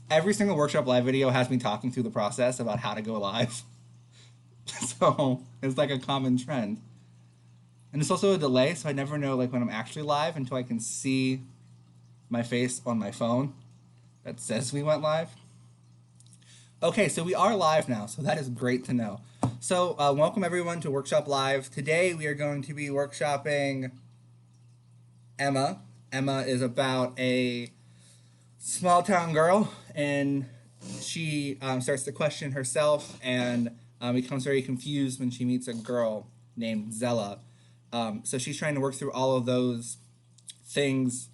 every single workshop live video has me talking through the process about how to go live. So it's like a common trend. And it's also a delay, so I never know like when I'm actually live until I can see my face on my phone that says we went live. Okay, so we are live now, so that is great to know. So welcome everyone to Workshop Live. Today we are going to be workshopping Emma. Emma is about a small town girl, and she starts to question herself and becomes very confused when she meets a girl named Zella. So she's trying to work through all of those things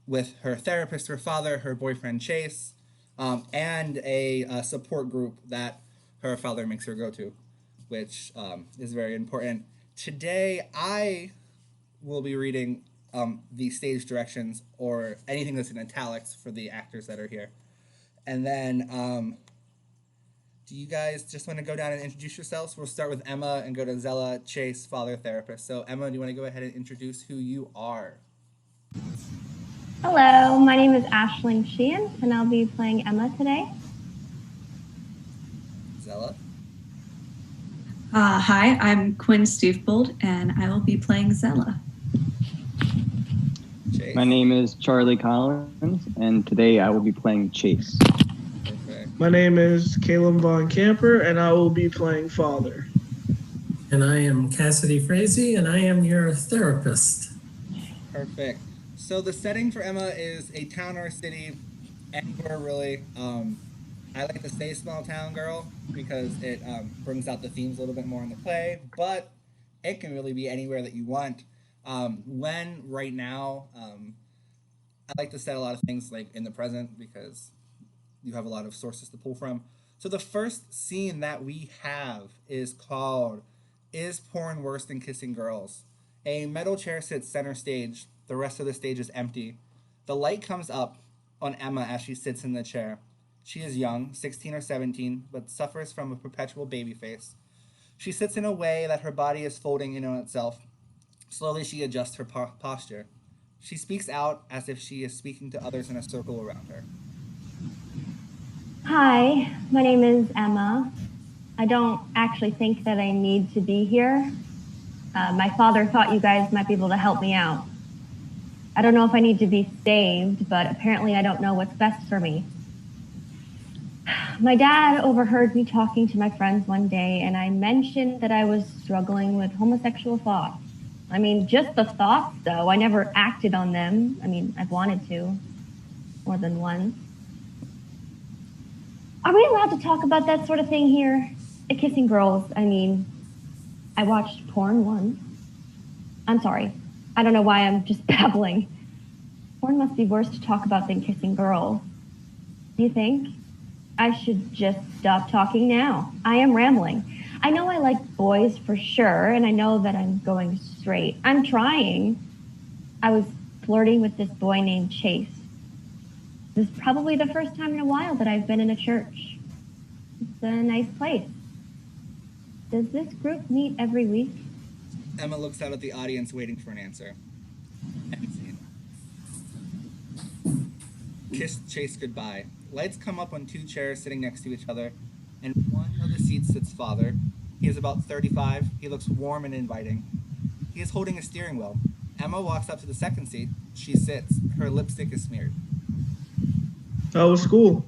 with her therapist, her father, her boyfriend Chase, and a support group that her father makes her go to, which is very important. Today, I will be reading the stage directions or anything that's in italics for the actors that are here. And then, do you guys just want to go down and introduce yourselves? We'll start with Emma and go to Zella, Chase, father, therapist. So, Emma, do you want to go ahead and introduce who you are? Hello, my name is Ashlyn Sheehan, and I'll be playing Emma today. Zella? Hi, I'm Quinn Stufbold, and I will be playing Zella. Chase? My name is Charlie Collins, and today I will be playing Chase. Perfect. My name is Caleb Von Camper, and I will be playing Father. And I am Cassidy Frazee, and I am your therapist. Perfect. So the setting for Emma is a town or a city, anywhere really. I like to say small town girl because it brings out the themes a little bit more in the play, but it can really be anywhere that you want. Right now, I like to set a lot of things like in the present because you have a lot of sources to pull from. So the first scene that we have is called "Is Porn Worse Than Kissing Girls?" A metal chair sits center stage. The rest of the stage is empty. The light comes up on Emma as she sits in the chair. She is young, 16 or 17, but suffers from a perpetual baby face. She sits in a way that her body is folding in on itself. Slowly she adjusts her posture. She speaks out as if she is speaking to others in a circle around her. Hi, my name is Emma. I don't actually think that I need to be here. My father thought you guys might be able to help me out. I don't know if I need to be saved, but apparently I don't know what's best for me. My dad overheard me talking to my friends one day, and I mentioned that I was struggling with homosexual thoughts. I mean, just the thoughts, though. I never acted on them. I mean, I've wanted to, more than once. Are we allowed to talk about that sort of thing here? Kissing girls, I mean, I watched porn once. I'm sorry. I don't know why I'm just babbling. Porn must be worse to talk about than kissing girls. Do you think? I should just stop talking now. I am rambling. I know I like boys for sure, and I know that I'm going straight. I'm trying. I was flirting with this boy named Chase. This is probably the first time in a while that I've been in a church. It's a nice place. Does this group meet every week? Emma looks out at the audience waiting for an answer. End scene. Kiss Chase goodbye. Lights come up on two chairs sitting next to each other. In one of the seats sits father. He is about 35. He looks warm and inviting. He is holding a steering wheel. Emma walks up to the second seat. She sits. Her lipstick is smeared. How was school?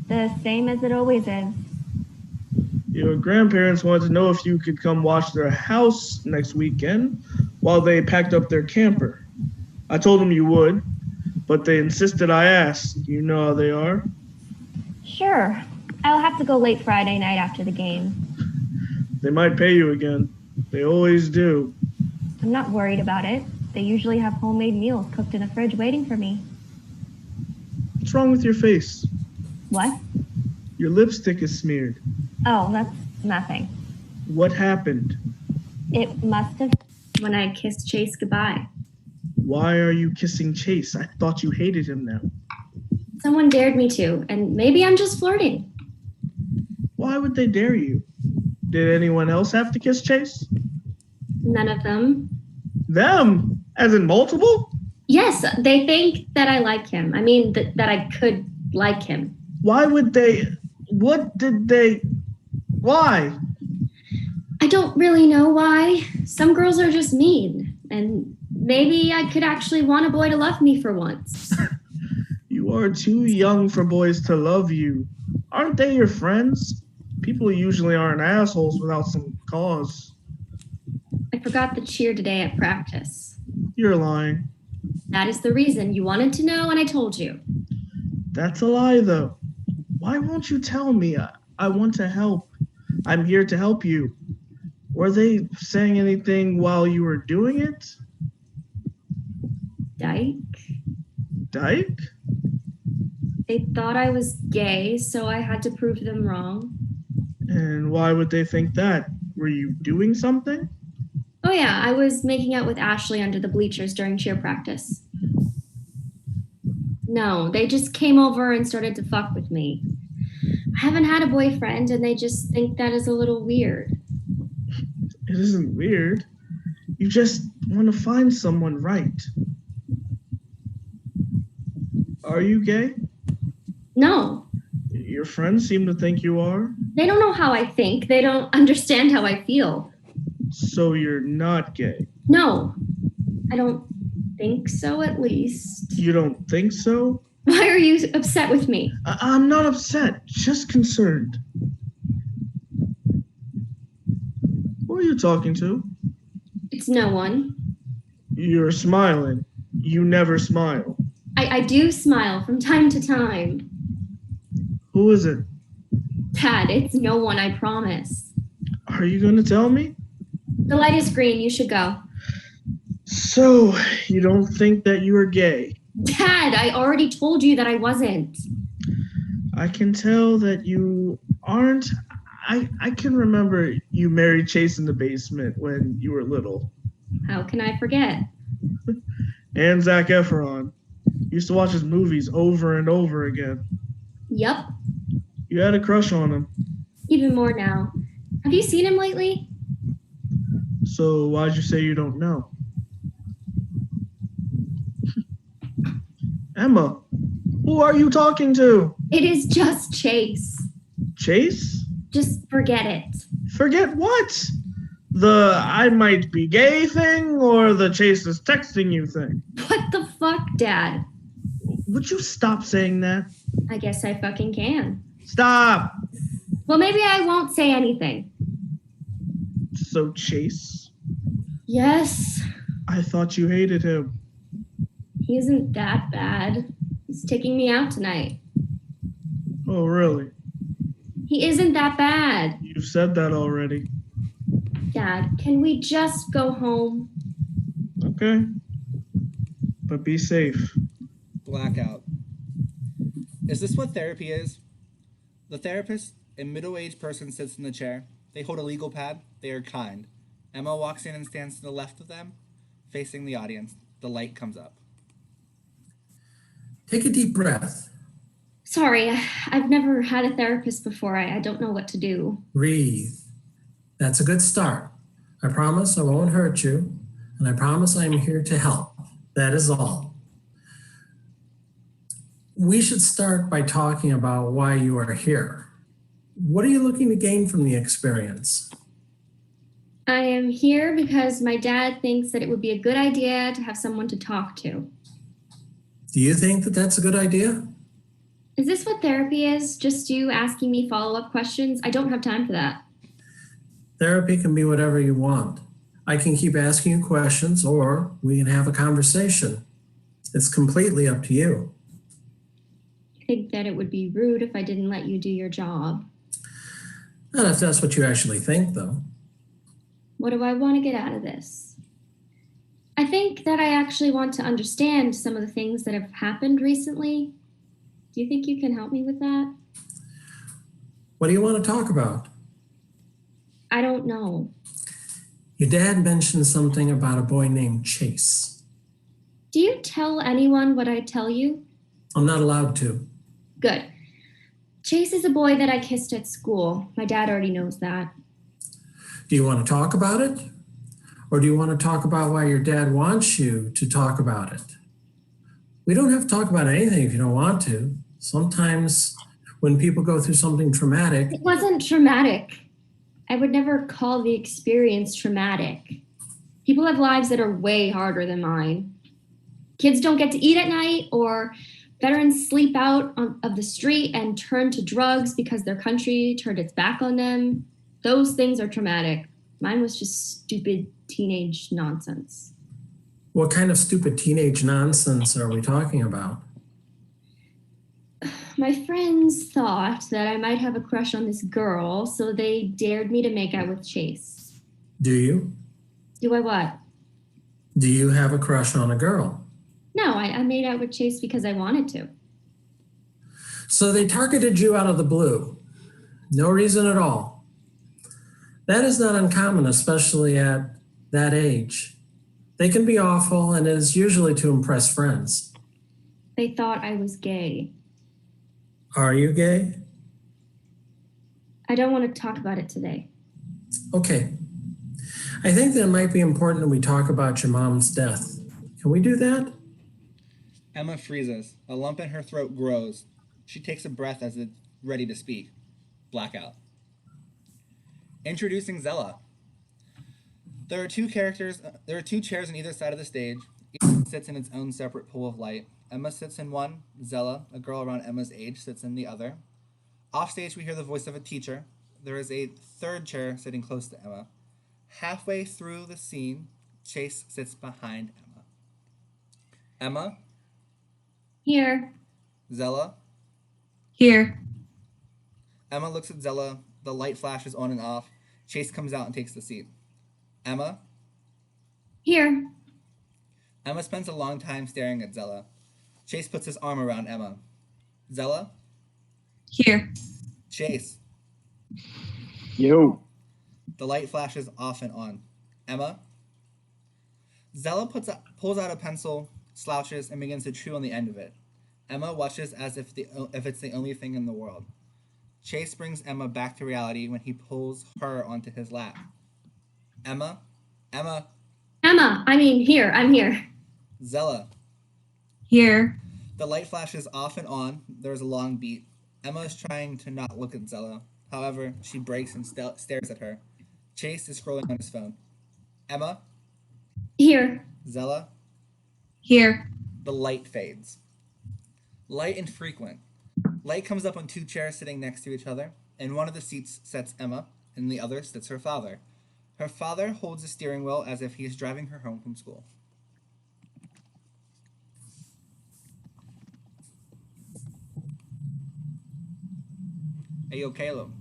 The same as it always is. Your grandparents wanted to know if you could come watch their house next weekend while they packed up their camper. I told them you would, but they insisted I ask. You know how they are. Sure. I'll have to go late Friday night after the game. They might pay you again. They always do. I'm not worried about it. They usually have homemade meals cooked in the fridge waiting for me. What's wrong with your face? What? Your lipstick is smeared. Oh, that's nothing. What happened? It must have When I kissed Chase goodbye. Why are you kissing Chase? I thought you hated him now. Someone dared me to, and maybe I'm just flirting. Why would they dare you? Did anyone else have to kiss Chase? None of them. Them? As in multiple? Yes, they think that I like him. I mean, that I could like him. Why would they? What did they? Why? I don't really know why. Some girls are just mean. And maybe I could actually want a boy to love me for once. You are too young for boys to love you. Aren't they your friends? People usually aren't assholes without some cause. I forgot the cheer today at practice. You're lying. That is the reason you wanted to know, and I told you. That's a lie, though. Why won't you tell me? I want to help. I'm here to help you. Were they saying anything while you were doing it? Dyke? Dyke? They thought I was gay, so I had to prove them wrong. And why would they think that? Were you doing something? Oh yeah, I was making out with Ashley under the bleachers during cheer practice. No, they just came over and started to fuck with me. I haven't had a boyfriend, and they just think that is a little weird. It isn't weird. You just want to find someone right. Are you gay? No, Your friends seem to think you are. they don't know how I think. They don't understand how I feel. So you're not gay. No, I don't think so, at least. You don't think so? Why are you upset with me? I'm not upset, just concerned. Who are you talking to? It's no one. You're smiling. You never smile. I do smile from time to time. Who is it? Dad, it's no one, I promise. Are you going to tell me? The light is green. You should go. So, you don't think that you are gay? Dad, I already told you that I wasn't. I can tell that you aren't. I can remember you married Chase in the basement when you were little. How can I forget? And Zac Efron. Used to watch his movies over and over again. Yup, You had a crush on him. even more now. Have you seen him lately? So why'd you say you don't know? Emma, who are you talking to? It is just Chase. Chase? Just forget it. Forget what? The I might be gay thing or the Chase is texting you thing? What the fuck, Dad? Would you stop saying that? I guess I fucking can. Stop! Well, maybe I won't say anything. So Chase? Yes, I thought you hated him. he isn't that bad. He's taking me out tonight. Oh, really? He isn't that bad. You've said that already. Dad, can we just go home? Okay. But be safe. Blackout. Is this what therapy is? The therapist, a middle-aged person, sits in the chair. They hold a legal pad. They are kind. Emma walks in and stands to the left of them, facing the audience. The light comes up. Take a deep breath. Sorry, I've never had a therapist before. I don't know what to do. Breathe. That's a good start. I promise I won't hurt you, and I promise I am here to help. That is all. We should start by talking about why you are here. What are you looking to gain from the experience? I am here because my dad thinks that it would be a good idea to have someone to talk to. Do you think that that's a good idea? Is this what therapy is? Just you asking me follow-up questions? I don't have time for that. Therapy can be whatever you want. I can keep asking you questions, or we can have a conversation. It's completely up to you. I think that it would be rude if I didn't let you do your job. Not if that's what you actually think, though. What do I want to get out of this? I think that I actually want to understand some of the things that have happened recently. Do you think you can help me with that? What do you want to talk about? I don't know. Your dad mentioned something about a boy named Chase. Do you tell anyone what I tell you? I'm not allowed to. Good. Chase is a boy that I kissed at school. My dad already knows that. Do you want to talk about it? Or do you want to talk about why your dad wants you to talk about it? We don't have to talk about anything if you don't want to. Sometimes when people go through something traumatic, It wasn't traumatic. I would never call the experience traumatic. People have lives that are way harder than mine. Kids don't get to eat at night, or veterans sleep out of the street and turn to drugs because their country turned its back on them. Those things are traumatic. Mine was just stupid teenage nonsense. what kind of stupid teenage nonsense are we talking about? My friends thought that I might have a crush on this girl, so they dared me to make out with Chase. Do you? Do I what? Do you have a crush on a girl? No, I made out with Chase because I wanted to. So they targeted you out of the blue. No reason at all. That is not uncommon, especially at that age. They can be awful, and it is usually to impress friends. They thought I was gay. Are you gay? I don't want to talk about it today. Okay. I think that it might be important that we talk about your mom's death. Can we do that? Emma freezes. A lump in her throat grows. She takes a breath as if ready to speak. Blackout. Introducing Zella. There are two chairs on either side of the stage. Each sits in its own separate pool of light. Emma sits in one. Zella, a girl around Emma's age, sits in the other. Offstage, we hear the voice of a teacher. There is a third chair sitting close to Emma. Halfway through the scene, Chase sits behind Emma. Emma, Here. Zella. Here. Emma looks at Zella. The light flashes on and off. Chase comes out and takes the seat. Emma. Here. Emma spends a long time staring at Zella. Chase puts his arm around Emma. Zella. Here. Chase. Yo. The light flashes off and on. Emma. Zella pulls out a pencil, slouches, and begins to chew on the end of it. Emma watches as if it's the only thing in the world. Chase brings Emma back to reality when he pulls her onto his lap. Emma. Emma. Here. I'm here. Zella. Here. The light flashes off and on. There's a long beat. Emma is trying to not look at Zella. However, she breaks and stares at her. Chase is scrolling on his phone. Emma. Here. Zella. Here. The light fades. Light infrequent. Light comes up on two chairs sitting next to each other. In one of the seats sits Emma, and the other sits her father. Her father holds the steering wheel as if he is driving her home from school. Hey, yo, Caleb.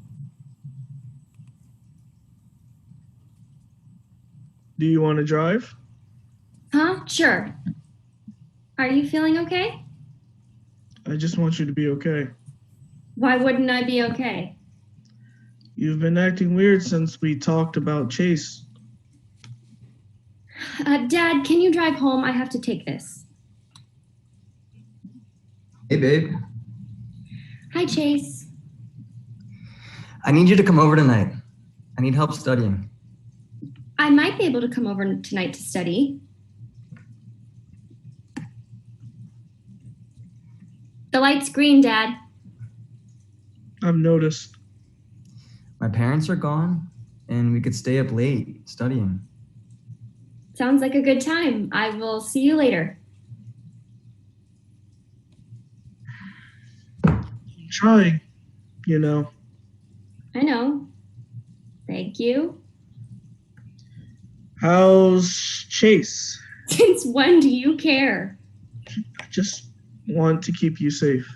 Do you want to drive? Huh? Sure. Are you feeling okay? I just want you to be okay. Why wouldn't I be okay? You've been acting weird since we talked about Chase. Dad, can you drive home? I have to take this. Hey, babe. Hi, Chase. I need you to come over tonight. I need help studying. I might be able to come over tonight to study. The light's green, Dad. I've noticed. My parents are gone, and we could stay up late studying. Sounds like a good time. I will see you later. I'm trying, you know. I know. Thank you. How's Chase? Since when do you care? I just want to keep you safe.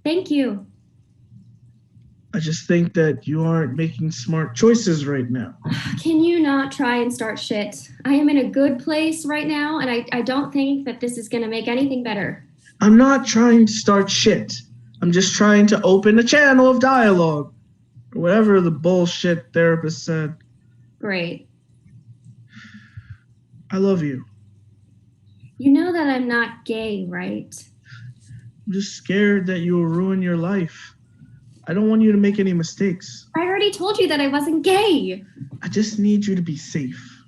Thank you. I just think that you aren't making smart choices right now. Can you not try and start shit? I am in a good place right now, and I don't think that this is going to make anything better. I'm not trying to start shit. I'm just trying to open a channel of dialogue. Or whatever the bullshit therapist said. Great. I love you. You know that I'm not gay, right? I'm just scared that you will ruin your life. I don't want you to make any mistakes. I already told you that I wasn't gay. I just need you to be safe.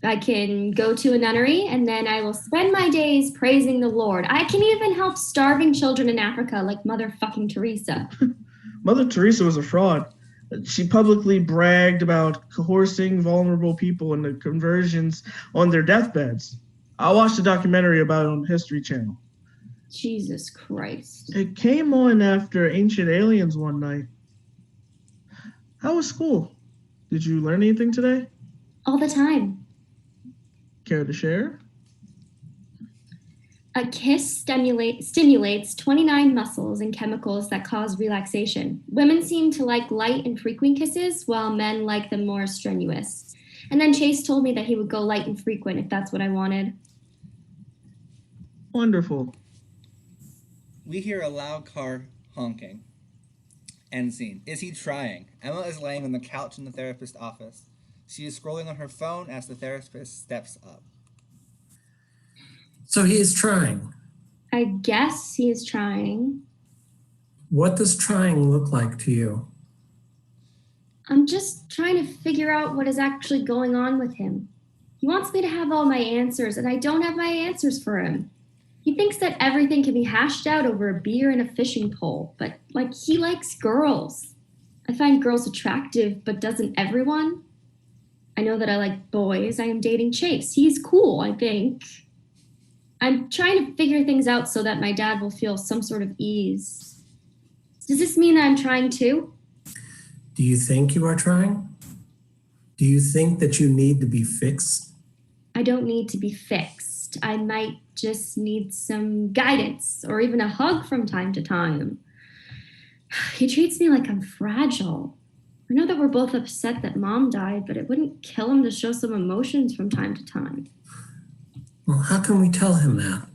I can go to a nunnery, and then I will spend my days praising the Lord. I can even help starving children in Africa like Mother fucking Teresa. Mother Teresa was a fraud. She publicly bragged about coercing vulnerable people into conversions on their deathbeds. I watched a documentary about it on the History Channel. Jesus Christ. It came on after Ancient Aliens one night. How was school? Did you learn anything today? All the time. Care to share? A kiss stimulates 29 muscles and chemicals that cause relaxation. Women seem to like light and frequent kisses, while men like them more strenuous. And then Chase told me that he would go light and frequent if that's what I wanted. Wonderful. We hear a loud car honking. End scene. Is he trying? Emma is laying on the couch in the therapist's office. She is scrolling on her phone as the therapist steps up. So he is trying. I guess he is trying. What does trying look like to you? I'm just trying to figure out what is actually going on with him. He wants me to have all my answers, and I don't have my answers for him. He thinks that everything can be hashed out over a beer and a fishing pole, but he likes girls. I find girls attractive, but doesn't everyone? I know that I like boys. I am dating Chase. He's cool, I think. I'm trying to figure things out so that my dad will feel some sort of ease. Does this mean that I'm trying too? Do you think you are trying? Do you think that you need to be fixed? I don't need to be fixed. I might just need some guidance or even a hug from time to time. He treats me like I'm fragile. I know that we're both upset that Mom died, but it wouldn't kill him to show some emotions from time to time. Well, how can we tell him that?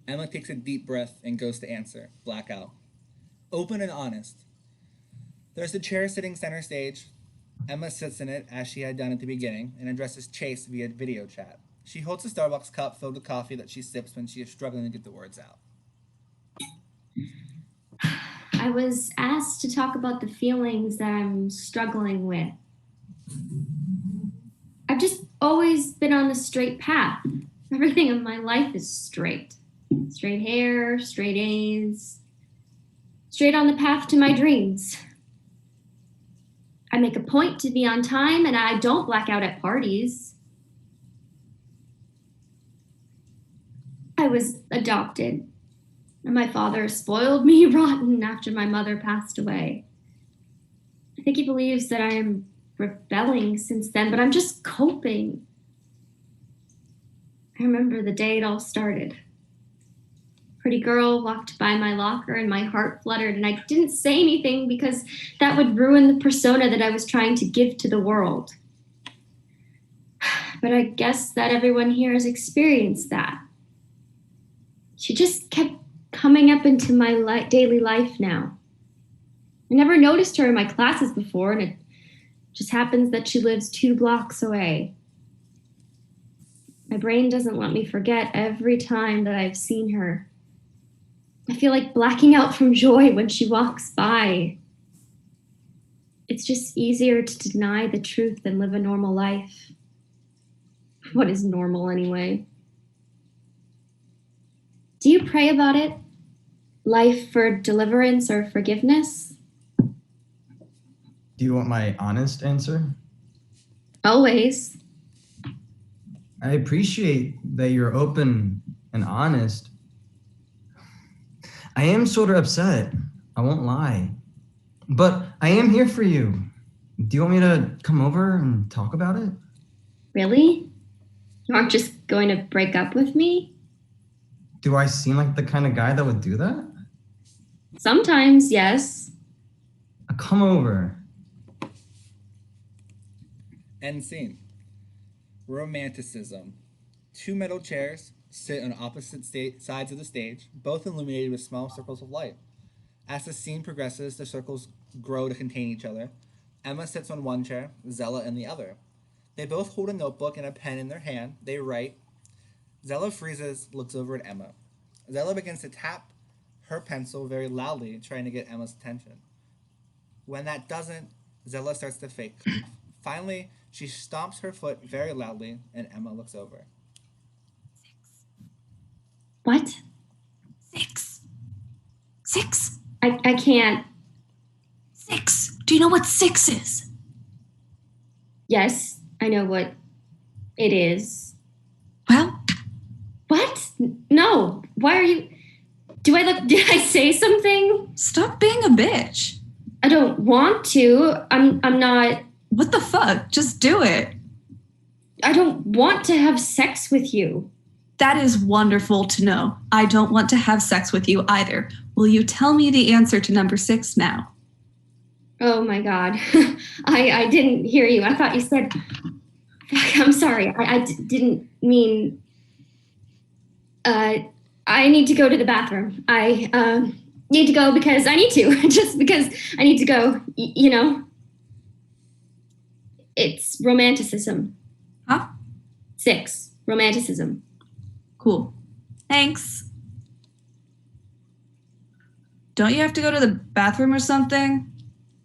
Emma takes a deep breath and goes to answer. Blackout. Open and honest. There's a chair sitting center stage. Emma sits in it as she had done at the beginning and addresses Chase via video chat. She holds a Starbucks cup filled with coffee that she sips when she is struggling to get the words out. I was asked to talk about the feelings that I'm struggling with. I've just always been on the straight path. Everything in my life is straight. Straight hair, straight A's, straight on the path to my dreams. I make a point to be on time, and I don't black out at parties. I was adopted, and my father spoiled me rotten after my mother passed away. I think he believes that I am rebelling since then, but I'm just coping. I remember the day it all started. Pretty girl walked by my locker and my heart fluttered, and I didn't say anything because that would ruin the persona that I was trying to give to the world. But I guess that everyone here has experienced that. She just kept coming up into my daily life now. I never noticed her in my classes before, and it just happens that she lives 2 blocks away. My brain doesn't let me forget every time that I've seen her. I feel like blacking out from joy when she walks by. It's just easier to deny the truth than live a normal life. What is normal anyway? Do you pray about it? Life for deliverance or forgiveness? Do you want my honest answer? Always. I appreciate that you're open and honest. I am sort of upset. I won't lie. But I am here for you. Do you want me to come over and talk about it? Really? You aren't just going to break up with me? Do I seem like the kind of guy that would do that? Sometimes, yes. Come over. End scene. Romanticism. 2 metal chairs sit on opposite sides of the stage, both illuminated with small circles of light. As the scene progresses, the circles grow to contain each other. Emma sits on one chair, Zella in the other. They both hold a notebook and a pen in their hand. They write. Zella freezes, looks over at Emma. Zella begins to tap her pencil very loudly, trying to get Emma's attention. When that doesn't, Zella starts to fake Finally, she stomps her foot very loudly, and Emma looks over. What? 6. 6. I can't. 6. Do you know what 6 is? Yes, I know what it is. Well, What? No. Why are you. Did I say something? Stop being a bitch. I don't want to. I'm not. What the fuck? Just do it. I don't want to have sex with you. That is wonderful to know. I don't want to have sex with you either. Will you tell me the answer to number 6 now? Oh my God. I didn't hear you. I thought you said. I'm sorry. I didn't mean. I need to go to the bathroom. I need to go because I need to. Just because I need to go. You know? It's romanticism. Huh? 6. Romanticism. Cool. Thanks. Don't you have to go to the bathroom or something?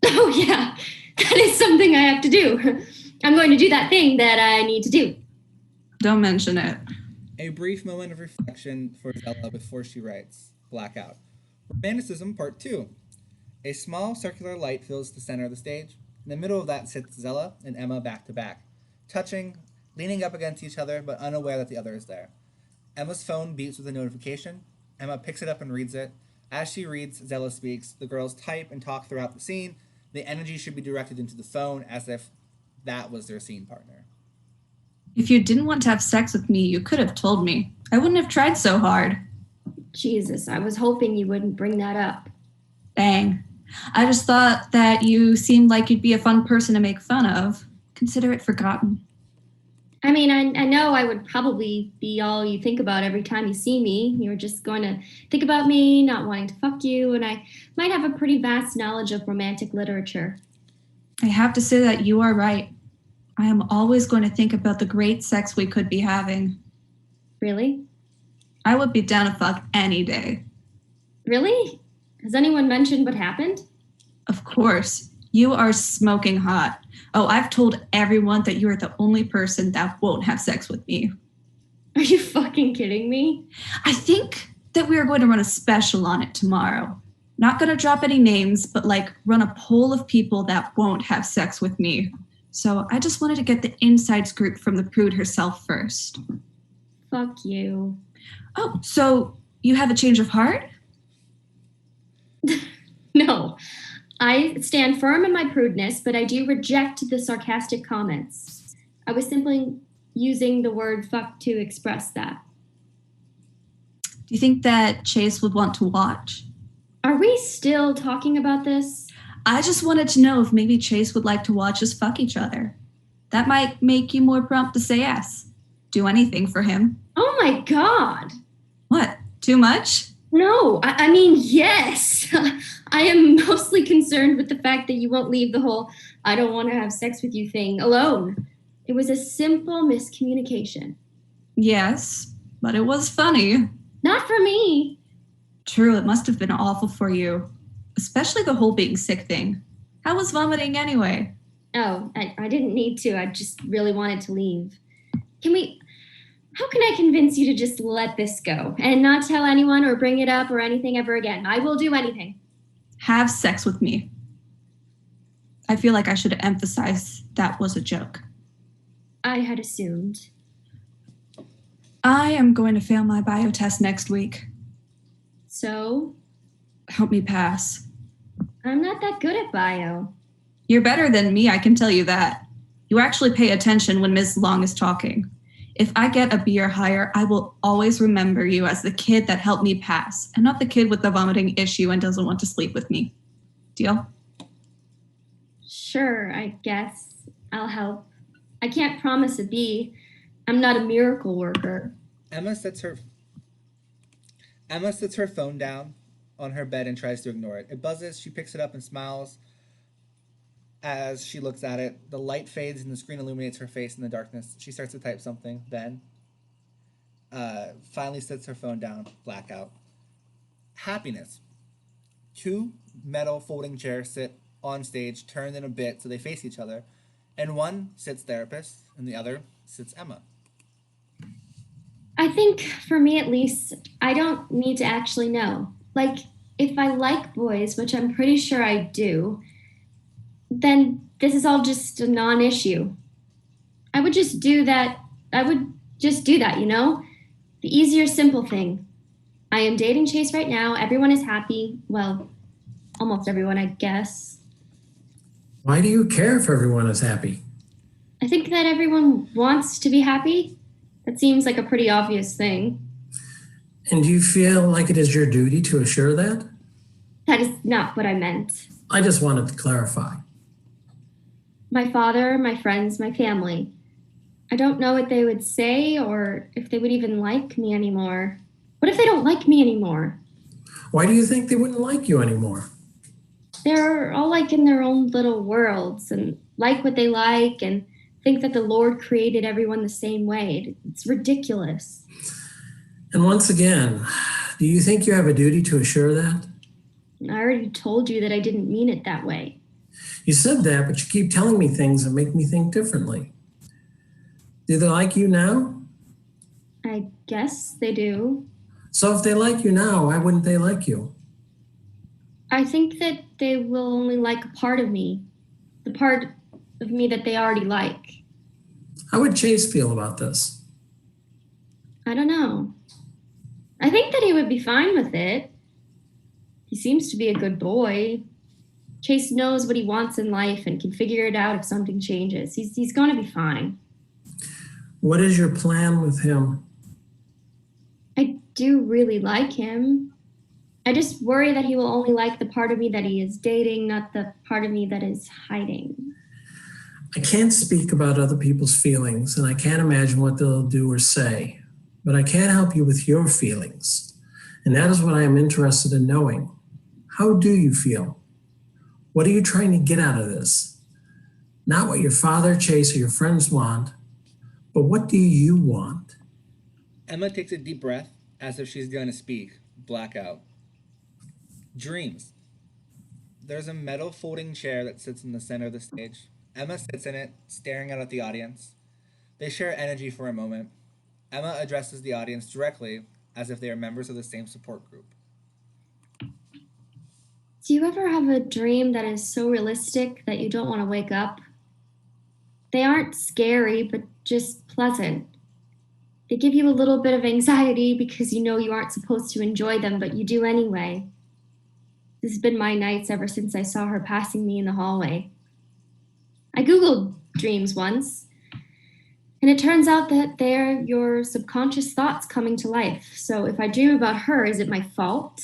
Oh, yeah. That is something I have to do. I'm going to do that thing that I need to do. Don't mention it. A brief moment of reflection for Zella before she writes, blackout. Romanticism Part 2. A small circular light fills the center of the stage. In the middle of that sits Zella and Emma back to back, touching, leaning up against each other, but unaware that the other is there. Emma's phone beeps with a notification. Emma picks it up and reads it. As she reads, Zella speaks. The girls type and talk throughout the scene. The energy should be directed into the phone as if that was their scene partner. If you didn't want to have sex with me, you could have told me. I wouldn't have tried so hard. Jesus, I was hoping you wouldn't bring that up. Dang. I just thought that you seemed like you'd be a fun person to make fun of. Consider it forgotten. I mean, I know I would probably be all you think about every time you see me. You're just going to think about me, not wanting to fuck you, and I might have a pretty vast knowledge of romantic literature. I have to say that you are right. I am always going to think about the great sex we could be having. Really? I would be down to fuck any day. Really? Has anyone mentioned what happened? Of course. You are smoking hot. Oh, I've told everyone that you are the only person that won't have sex with me. Are you fucking kidding me? I think that we are going to run a special on it tomorrow. Not going to drop any names, but like run a poll of people that won't have sex with me. So I just wanted to get the inside scoop from the prude herself first. Fuck you. Oh, so you have a change of heart? No. I stand firm in my prudeness, but I do reject the sarcastic comments. I was simply using the word fuck to express that. Do you think that Chase would want to watch? Are we still talking about this? I just wanted to know if maybe Chase would like to watch us fuck each other. That might make you more prompt to say yes. Do anything for him. Oh my God. What? Too much? No, I mean, yes. I am mostly concerned with the fact that you won't leave the whole I don't want to have sex with you thing alone. It was a simple miscommunication. Yes, but it was funny. Not for me. True, it must have been awful for you. Especially the whole being sick thing. How was vomiting anyway? Oh, I didn't need to. I just really wanted to leave. How can I convince you to just let this go and not tell anyone or bring it up or anything ever again? I will do anything. Have sex with me. I feel like I should emphasize that was a joke. I had assumed. I am going to fail my bio test next week. So? Help me pass. I'm not that good at bio. You're better than me, I can tell you that. You actually pay attention when Ms. Long is talking. If I get a B or higher, I will always remember you as the kid that helped me pass, and not the kid with the vomiting issue and doesn't want to sleep with me. Deal? Sure, I guess. I'll help. I can't promise a B. I'm not a miracle worker. Emma sets her phone down on her bed and tries to ignore it. It buzzes. She picks it up and smiles. As she looks at it, the light fades and the screen illuminates her face in the darkness. She starts to type something, then finally sets her phone down, blackout. Happiness. 2 metal folding chairs sit on stage, turned in a bit so they face each other. In one sits therapist, and the other sits Emma. I think, for me at least, I don't need to actually know. Like, if I like boys, which I'm pretty sure I do, then this is all just a non issue. I would just do that. I would just do that, you know? The easier, simple thing. I am dating Chase right now. Everyone is happy. Well, almost everyone, I guess. Why do you care if everyone is happy? I think that everyone wants to be happy. That seems like a pretty obvious thing. And do you feel like it is your duty to assure that? That is not what I meant. I just wanted to clarify. My father, my friends, my family. I don't know what they would say or if they would even like me anymore. What if they don't like me anymore? Why do you think they wouldn't like you anymore? They're all like in their own little worlds and like what they like and think that the Lord created everyone the same way. It's ridiculous. And once again, do you think you have a duty to assure that? I already told you that I didn't mean it that way. You said that, but you keep telling me things that make me think differently. Do they like you now? I guess they do. So if they like you now, why wouldn't they like you? I think that they will only like a part of me, the part of me that they already like. How would Chase feel about this? I don't know. I think that he would be fine with it. He seems to be a good boy. Chase knows what he wants in life and can figure it out if something changes. He's going to be fine. What is your plan with him? I do really like him. I just worry that he will only like the part of me that he is dating, not the part of me that is hiding. I can't speak about other people's feelings, and I can't imagine what they'll do or say, but I can help you with your feelings. And that is what I am interested in knowing. How do you feel? What are you trying to get out of this? Not what your father, Chase, or your friends want, but what do you want? Emma takes a deep breath as if she's going to speak. Blackout. Dreams. There's a metal folding chair that sits in the center of the stage. Emma sits in it, staring out at the audience. They share energy for a moment. Emma addresses the audience directly, as if they are members of the same support group. Do you ever have a dream that is so realistic that you don't want to wake up? They aren't scary, but just pleasant. They give you a little bit of anxiety because you know you aren't supposed to enjoy them, but you do anyway. This has been my nights ever since I saw her passing me in the hallway. I Googled dreams once, and it turns out that they're your subconscious thoughts coming to life. So if I dream about her, is it my fault?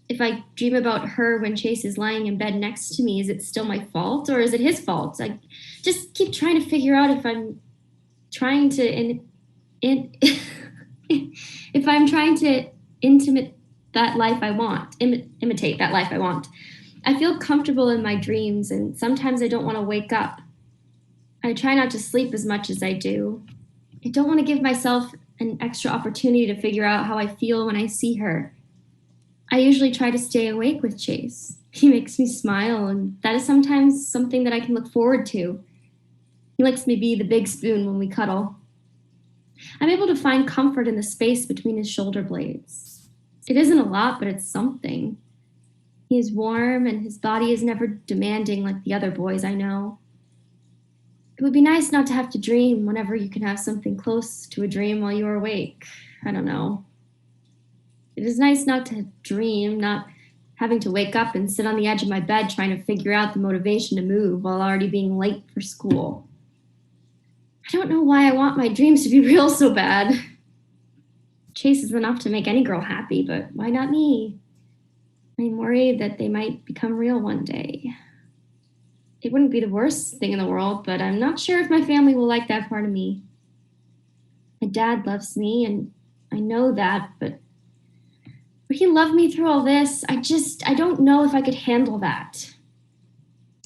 If I dream about her when Chase is lying in bed next to me, is it still my fault or is it his fault? I just keep trying to figure out if I'm trying to if I'm trying to imitate that life I want. I feel comfortable in my dreams, and sometimes I don't want to wake up. I try not to sleep as much as I do. I don't want to give myself an extra opportunity to figure out how I feel when I see her. I usually try to stay awake with Chase. He makes me smile, and that is sometimes something that I can look forward to. He lets me be the big spoon when we cuddle. I'm able to find comfort in the space between his shoulder blades. It isn't a lot, but it's something. He is warm, and his body is never demanding like the other boys I know. It would be nice not to have to dream whenever you can have something close to a dream while you're awake. I don't know. It is nice not to dream, not having to wake up and sit on the edge of my bed trying to figure out the motivation to move while already being late for school. I don't know why I want my dreams to be real so bad. Chase is enough to make any girl happy, but why not me? I'm worried that they might become real one day. It wouldn't be the worst thing in the world, but I'm not sure if my family will like that part of me. My dad loves me, and I know that, but would he love me through all this? I don't know if I could handle that.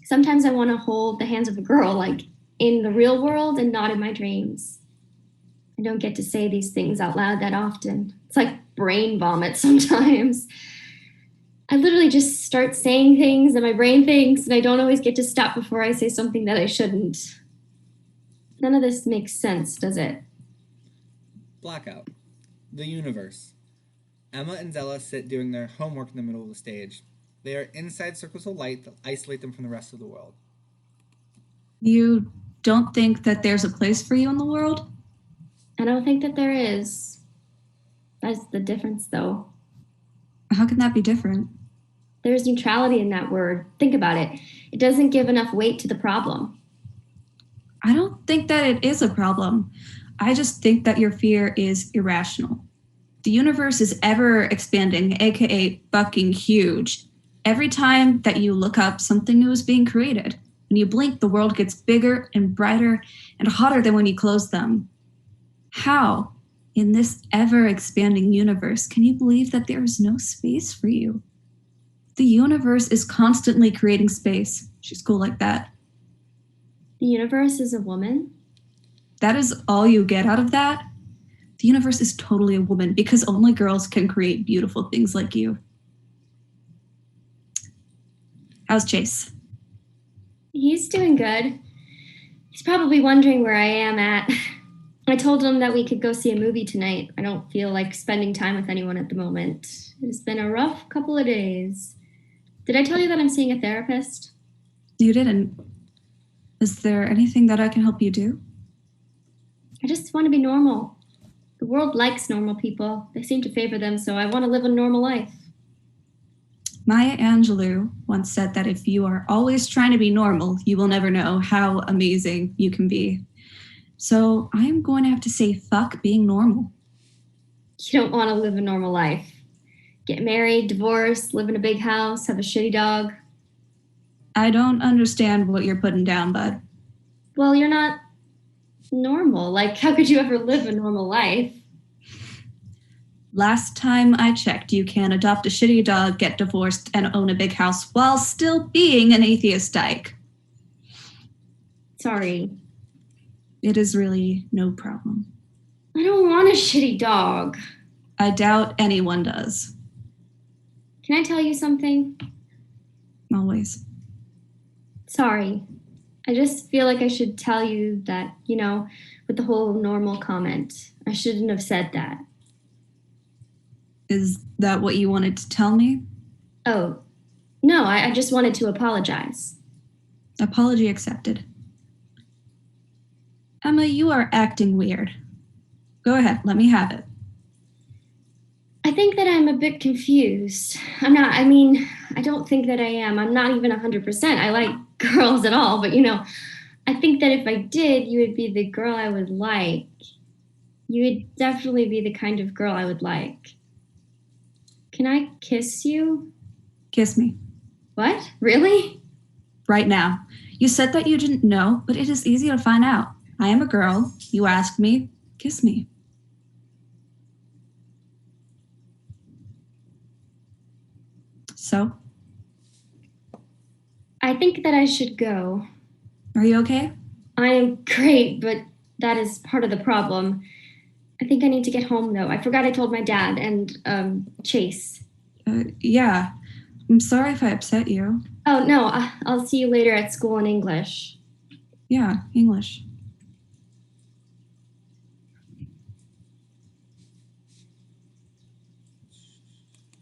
Sometimes I want to hold the hands of a girl, like in the real world and not in my dreams. I don't get to say these things out loud that often. It's like brain vomit sometimes. I literally just start saying things that my brain thinks, and I don't always get to stop before I say something that I shouldn't. None of this makes sense, does it? Blackout. The universe. Emma and Zella sit doing their homework in the middle of the stage. They are inside circles of light that isolate them from the rest of the world. You don't think that there's a place for you in the world? I don't think that there is. That's the difference, though. How can that be different? There's neutrality in that word. Think about it. It doesn't give enough weight to the problem. I don't think that it is a problem. I just think that your fear is irrational. The universe is ever expanding, aka fucking huge. Every time that you look up, something new is being created. When you blink, the world gets bigger and brighter and hotter than when you close them. How, in this ever-expanding universe, can you believe that there is no space for you? The universe is constantly creating space. She's cool like that. The universe is a woman? That is all you get out of that? The universe is totally a woman because only girls can create beautiful things like you. How's Chase? He's doing good. He's probably wondering where I am at. I told him that we could go see a movie tonight. I don't feel like spending time with anyone at the moment. It's been a rough couple of days. Did I tell you that I'm seeing a therapist? You didn't. Is there anything that I can help you do? I just want to be normal. The world likes normal people. They seem to favor them, so I want to live a normal life. Maya Angelou once said that if you are always trying to be normal, you will never know how amazing you can be. So I am going to have to say fuck being normal. You don't want to live a normal life. Get married, divorce, live in a big house, have a shitty dog. I don't understand what you're putting down, bud. Well, you're not normal. Like, how could you ever live a normal life? Last time I checked, you can adopt a shitty dog, get divorced, and own a big house while still being an atheist dyke. Sorry. It is really no problem. I don't want a shitty dog. I doubt anyone does. Can I tell you something? Always. Sorry. I just feel like I should tell you that, with the whole normal comment. I shouldn't have said that. Is that what you wanted to tell me? Oh, no, I just wanted to apologize. Apology accepted. Emma, you are acting weird. Go ahead, let me have it. I think that I'm a bit confused. I don't think that I am. I'm not even 100%. I like girls at all, but I think that if I did, you would be the girl I would like. You would definitely be the kind of girl I would like. Can I kiss you? Kiss me. What? Really? Right now. You said that you didn't know, but it is easy to find out. I am a girl. You asked me. Kiss me. So? I think that I should go. Are you okay? I am great, but that is part of the problem. I think I need to get home, though. I forgot I told my dad and Chase. Yeah. I'm sorry if I upset you. Oh, no. I'll see you later at school in English. Yeah, English.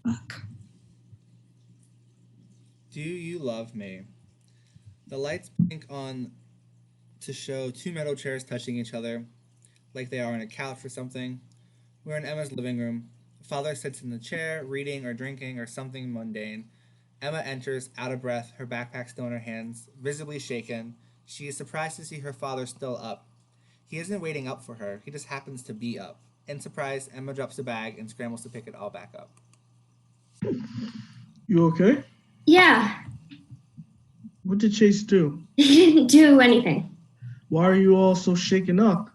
Fuck. Do you love me? The lights blink on to show two metal chairs touching each other, like they are on a couch or something. We're in Emma's living room. Father sits in the chair, reading or drinking or something mundane. Emma enters, out of breath, her backpack still in her hands, visibly shaken. She is surprised to see her father still up. He isn't waiting up for her, he just happens to be up. In surprise, Emma drops the bag and scrambles to pick it all back up. You okay? Yeah. What did Chase do? He didn't do anything. Why are you all so shaken up?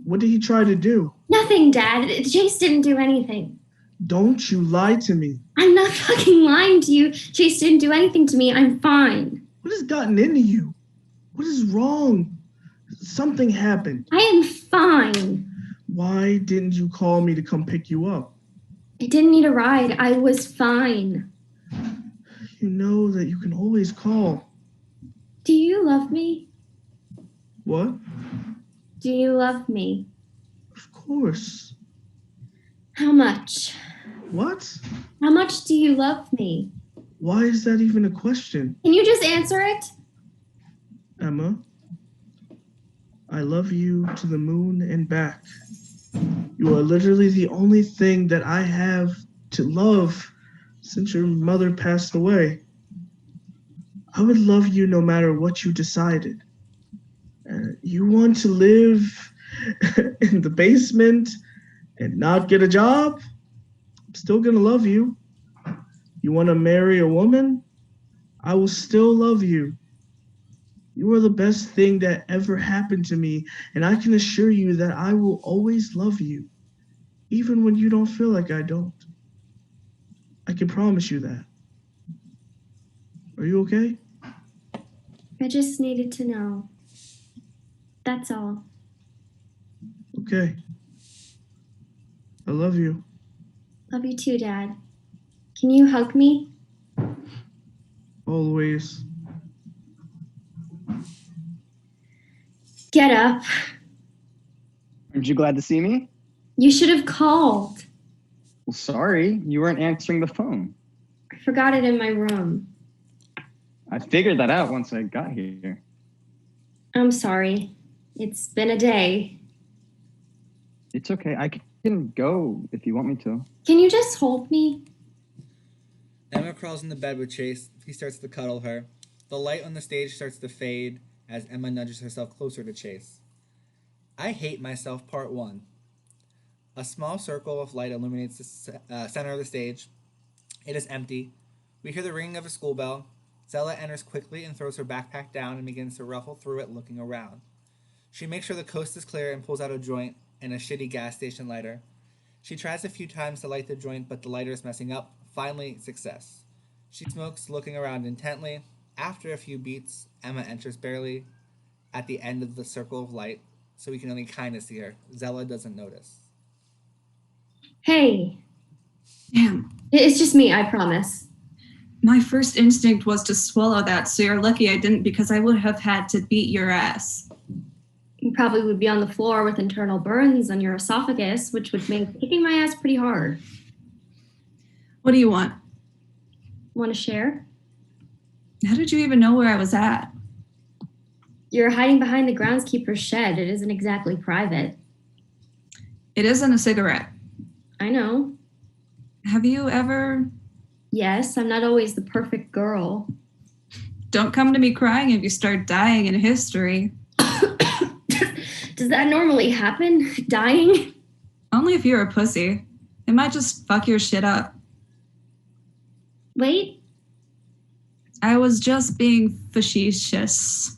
What did he try to do? Nothing, Dad. Chase didn't do anything. Don't you lie to me. I'm not fucking lying to you. Chase didn't do anything to me. I'm fine. What has gotten into you? What is wrong? Something happened. I am fine. Why didn't you call me to come pick you up? I didn't need a ride. I was fine. You know that you can always call. Do you love me? What? Do you love me? Of course. How much? What? How much do you love me? Why is that even a question? Can you just answer it? Emma, I love you to the moon and back. You are literally the only thing that I have to love since your mother passed away. I would love you no matter what you decided. You want to live in the basement and not get a job? I'm still gonna love you. You want to marry a woman? I will still love you. You are the best thing that ever happened to me, and I can assure you that I will always love you, even when you don't feel like I don't. I can promise you that. Are you okay? I just needed to know. That's all. Okay. I love you. Love you too, Dad. Can you hug me? Always. Get up. Aren't you glad to see me? You should have called. Well, sorry, you weren't answering the phone. I forgot it in my room. I figured that out once I got here. I'm sorry. It's been a day. It's okay. I can go if you want me to. Can you just hold me? Emma crawls into bed with Chase. He starts to cuddle her. The light on the stage starts to fade as Emma nudges herself closer to Chase. I Hate Myself, Part 1. A small circle of light illuminates the center of the stage. It is empty. We hear the ringing of a school bell. Zella enters quickly and throws her backpack down and begins to ruffle through it, looking around. She makes sure the coast is clear and pulls out a joint and a shitty gas station lighter. She tries a few times to light the joint, but the lighter is messing up. Finally, success. She smokes, looking around intently. After a few beats, Emma enters barely at the end of the circle of light, so we can only kind of see her. Zella doesn't notice. Hey. Damn. It's just me, I promise. My first instinct was to swallow that, so you're lucky I didn't because I would have had to beat your ass. You probably would be on the floor with internal burns on your esophagus, which would make kicking my ass pretty hard. What do you want? Want to share? How did you even know where I was at? You're hiding behind the groundskeeper's shed. It isn't exactly private. It isn't a cigarette. I know. Have you ever... Yes, I'm not always the perfect girl. Don't come to me crying if you start dying in history. Does that normally happen? Dying? Only if you're a pussy. It might just fuck your shit up. Wait. I was just being facetious.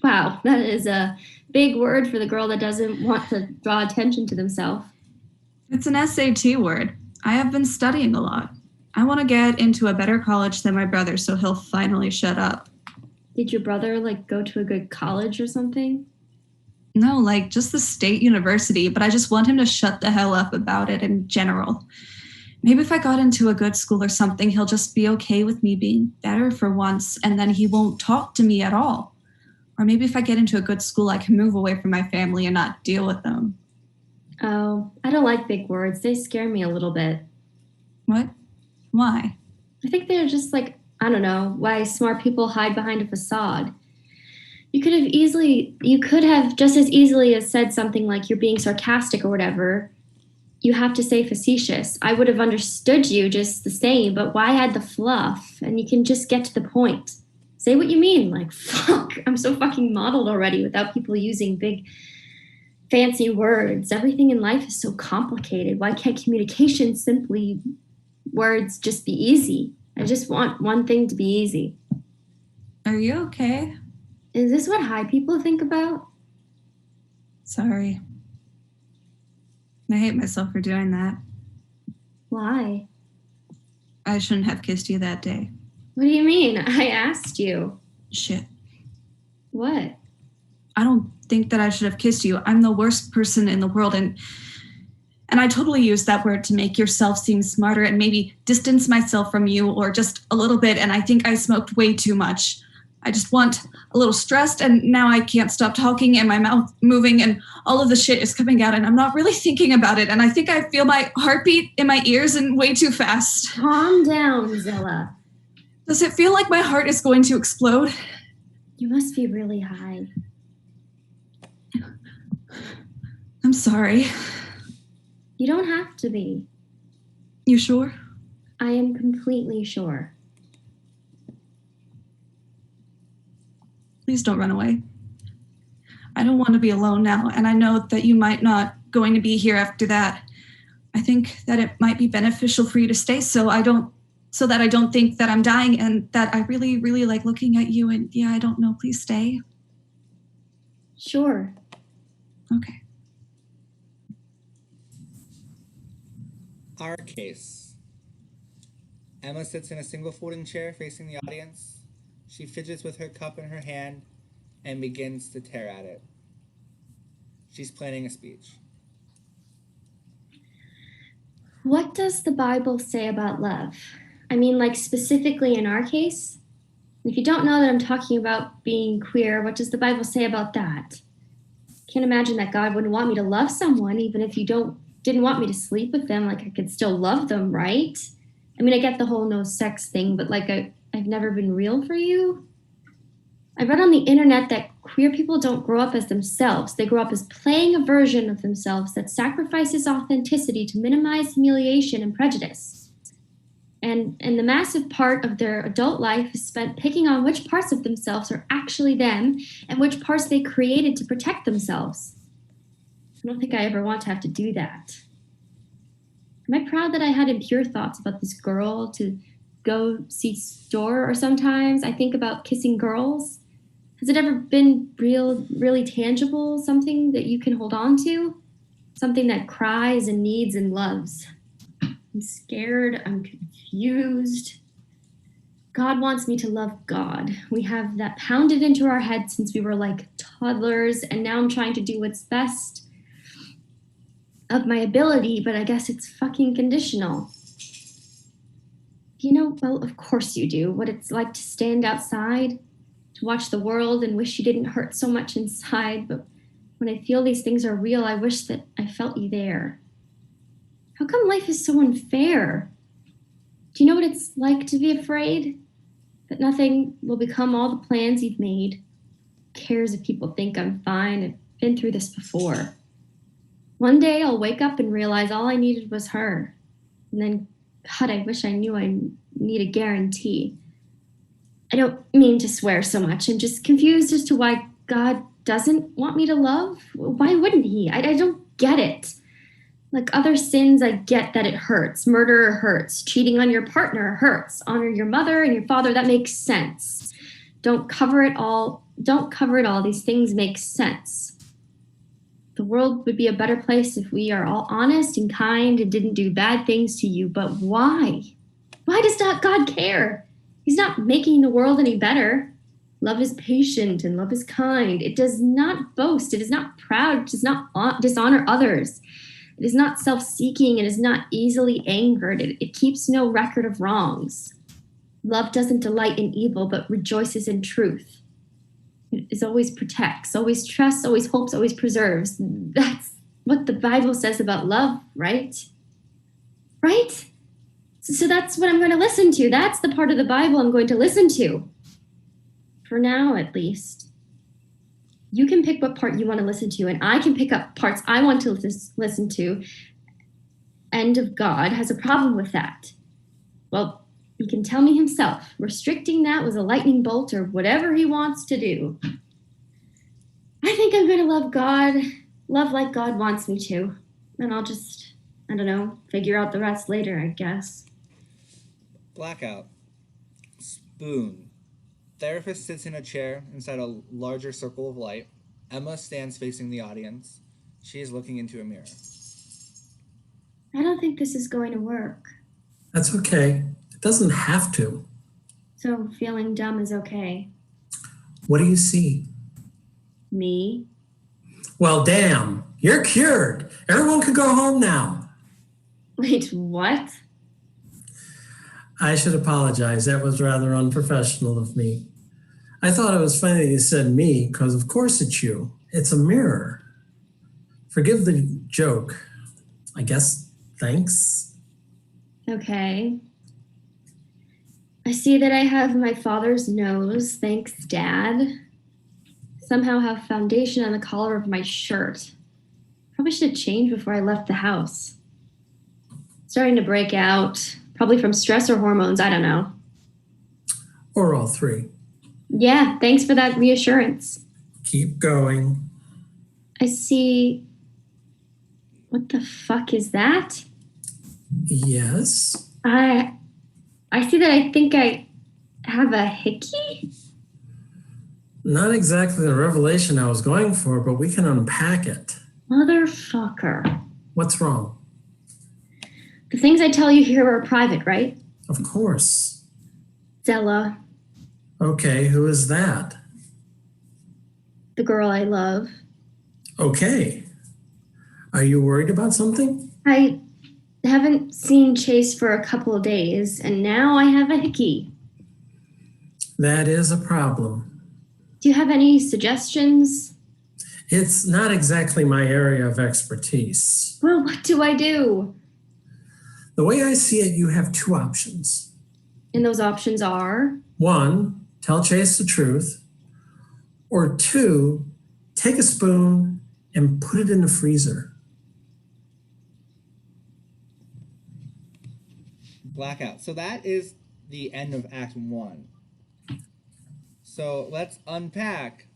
Wow, that is a big word for the girl that doesn't want to draw attention to themselves. It's an SAT word. I have been studying a lot. I want to get into a better college than my brother, so he'll finally shut up. Did your brother, go to a good college or something? No, just the state university, but I just want him to shut the hell up about it in general. Maybe if I got into a good school or something, he'll just be okay with me being better for once, and then he won't talk to me at all. Or maybe if I get into a good school, I can move away from my family and not deal with them. Oh, I don't like big words. They scare me a little bit. What? Why? I think they're just I don't know, why smart people hide behind a facade. You could have just as easily as said something like you're being sarcastic or whatever. You have to say facetious. I would have understood you just the same, but why add the fluff? And you can just get to the point. Say what you mean. Fuck, I'm so fucking modeled already without people using big, fancy words. Everything in life is so complicated. Why can't communication simply words just be easy? I just want one thing to be easy. Are you okay? Is this what high people think about? Sorry. I hate myself for doing that. Why? I shouldn't have kissed you that day. What do you mean? I asked you. Shit. What? I don't think that I should have kissed you. I'm the worst person in the world, and I totally used that word to make yourself seem smarter and maybe distance myself from you or just a little bit, and I think I smoked way too much. I just want a little stressed, and now I can't stop talking and my mouth moving and all of the shit is coming out and I'm not really thinking about it. And I think I feel my heartbeat in my ears and way too fast. Calm down, Zilla. Does it feel like my heart is going to explode? You must be really high. I'm sorry. You don't have to be. You sure? I am completely sure. Please don't run away. I don't want to be alone now, and I know that you might not going to be here after that. I think that it might be beneficial for you to stay so that I don't think that I'm dying and that I really, really like looking at you, and yeah, I don't know, please stay. Sure. Okay. Our case. Emma sits in a single folding chair facing the audience. She fidgets with her cup in her hand and begins to tear at it. She's planning a speech. What does the Bible say about love? I mean, like specifically in our case? If you don't know that I'm talking about being queer, what does the Bible say about that? Can't imagine that God wouldn't want me to love someone, even if you didn't want me to sleep with them. Like, I could still love them, right? I mean, I get the whole no sex thing, but like, I've never been real for you. I read on the internet that queer people don't grow up as themselves. They grow up as playing a version of themselves that sacrifices authenticity to minimize humiliation and prejudice. And the massive part of their adult life is spent picking on which parts of themselves are actually them and which parts they created to protect themselves. I don't think I ever want to have to do that. Am I proud that I had impure thoughts about this girl to go see store, or sometimes I think about kissing girls? Has it ever been really tangible, something that you can hold on to? Something that cries and needs and loves? I'm scared, I'm confused. God wants me to love God. We have that pounded into our head since we were like toddlers, and now I'm trying to do what's best of my ability, but I guess it's fucking conditional. You know, well, of course you do, what it's like to stand outside, to watch the world and wish you didn't hurt so much inside. But when I feel these things are real, I wish that I felt you there. How come life is so unfair? Do you know what it's like to be afraid? That nothing will become all the plans you've made? Who cares if people think I'm fine? I've been through this before. One day I'll wake up and realize all I needed was her. And then, God, I wish I knew I need a guarantee. I don't mean to swear so much. I'm just confused as to why God doesn't want me to love. Why wouldn't he? I don't get it. Like other sins, I get that it hurts. Murder hurts. Cheating on your partner hurts. Honor your mother and your father, that makes sense. Don't cover it all. These things make sense. The world would be a better place if we are all honest and kind and didn't do bad things to you. But why? Why does not God care? He's not making the world any better. Love is patient and love is kind. It does not boast. It is not proud. It does not dishonor others. It is not self-seeking. It is not easily angered. It keeps no record of wrongs. Love doesn't delight in evil, but rejoices in truth. It always protects, always trusts, always hopes, always preserves. That's what the Bible says about love, right? Right? So that's what I'm going to listen to. That's the part of the Bible I'm going to listen to. For now, at least. You can pick what part you want to listen to, and I can pick up parts I want to listen to. End of God has a problem with that. Well, he can tell me himself. Restricting that was a lightning bolt or whatever he wants to do. I think I'm going to love God, love like God wants me to. And I'll just, I don't know, figure out the rest later, I guess. Blackout. Spoon. Therapist sits in a chair inside a larger circle of light. Emma stands facing the audience. She is looking into a mirror. I don't think this is going to work. That's okay. It doesn't have to. So feeling dumb is okay. What do you see? Me? Well, damn, you're cured. Everyone can go home now. Wait, what? I should apologize. That was rather unprofessional of me. I thought it was funny that you said me, because of course it's you. It's a mirror. Forgive the joke. I guess. Thanks. Okay. I see that I have my father's nose. Thanks, Dad. Somehow have foundation on the collar of my shirt. Probably should have changed before I left the house. Starting to break out. Probably from stress or hormones. I don't know. Or all three. Yeah, thanks for that reassurance. Keep going. I see. What the fuck is that? Yes. I see that I think I have a hickey? Not exactly the revelation I was going for, but we can unpack it. Motherfucker. What's wrong? The things I tell you here are private, right? Of course. Zella, Okay, who is that? the girl I love. Okay. Are you worried about something? I haven't seen Chase for a couple of days, and now I have a hickey. That is a problem. Do you have any suggestions? It's not exactly my area of expertise. Well, what do I do? The way I see it, you have two options. And those options are? One, tell Chase the truth. Or two, take a spoon and put it in the freezer. Blackout. So that is the end of Act 1. So let's unpack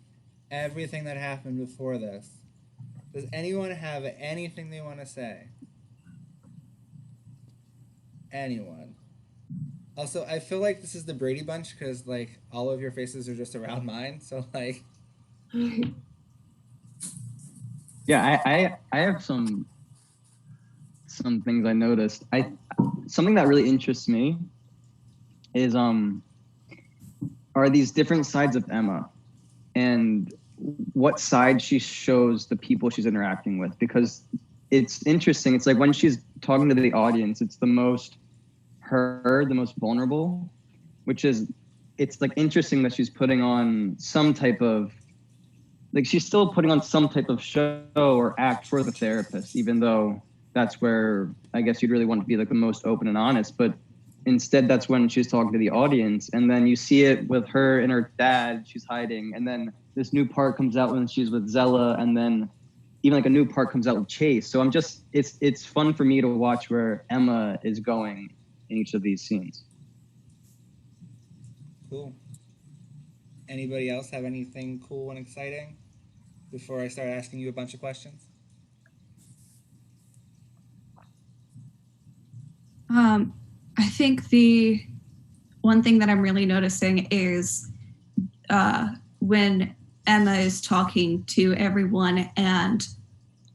everything that happened before this. Does anyone have anything they want to say? Anyone? Also, I feel like this is the Brady Bunch because, like, all of your faces are just around mine. So, like... Yeah, I have some things I noticed. Something that really interests me is are these different sides of Emma and what side she shows the people she's interacting with, because it's interesting. It's like when she's talking to the audience, it's the most her, the most vulnerable, which is, it's like interesting that she's putting on some type of, like she's still putting on some type of show or act for the therapist, even though that's where I guess you'd really want to be like the most open and honest. But instead, that's when she's talking to the audience. And then you see it with her and her dad, she's hiding. And then this new part comes out when she's with Zella. And then even like a new part comes out with Chase. So it's fun for me to watch where Emma is going in each of these scenes. Cool. Anybody else have anything cool and exciting before I start asking you a bunch of questions? I think the one thing that I'm really noticing is when Emma is talking to everyone and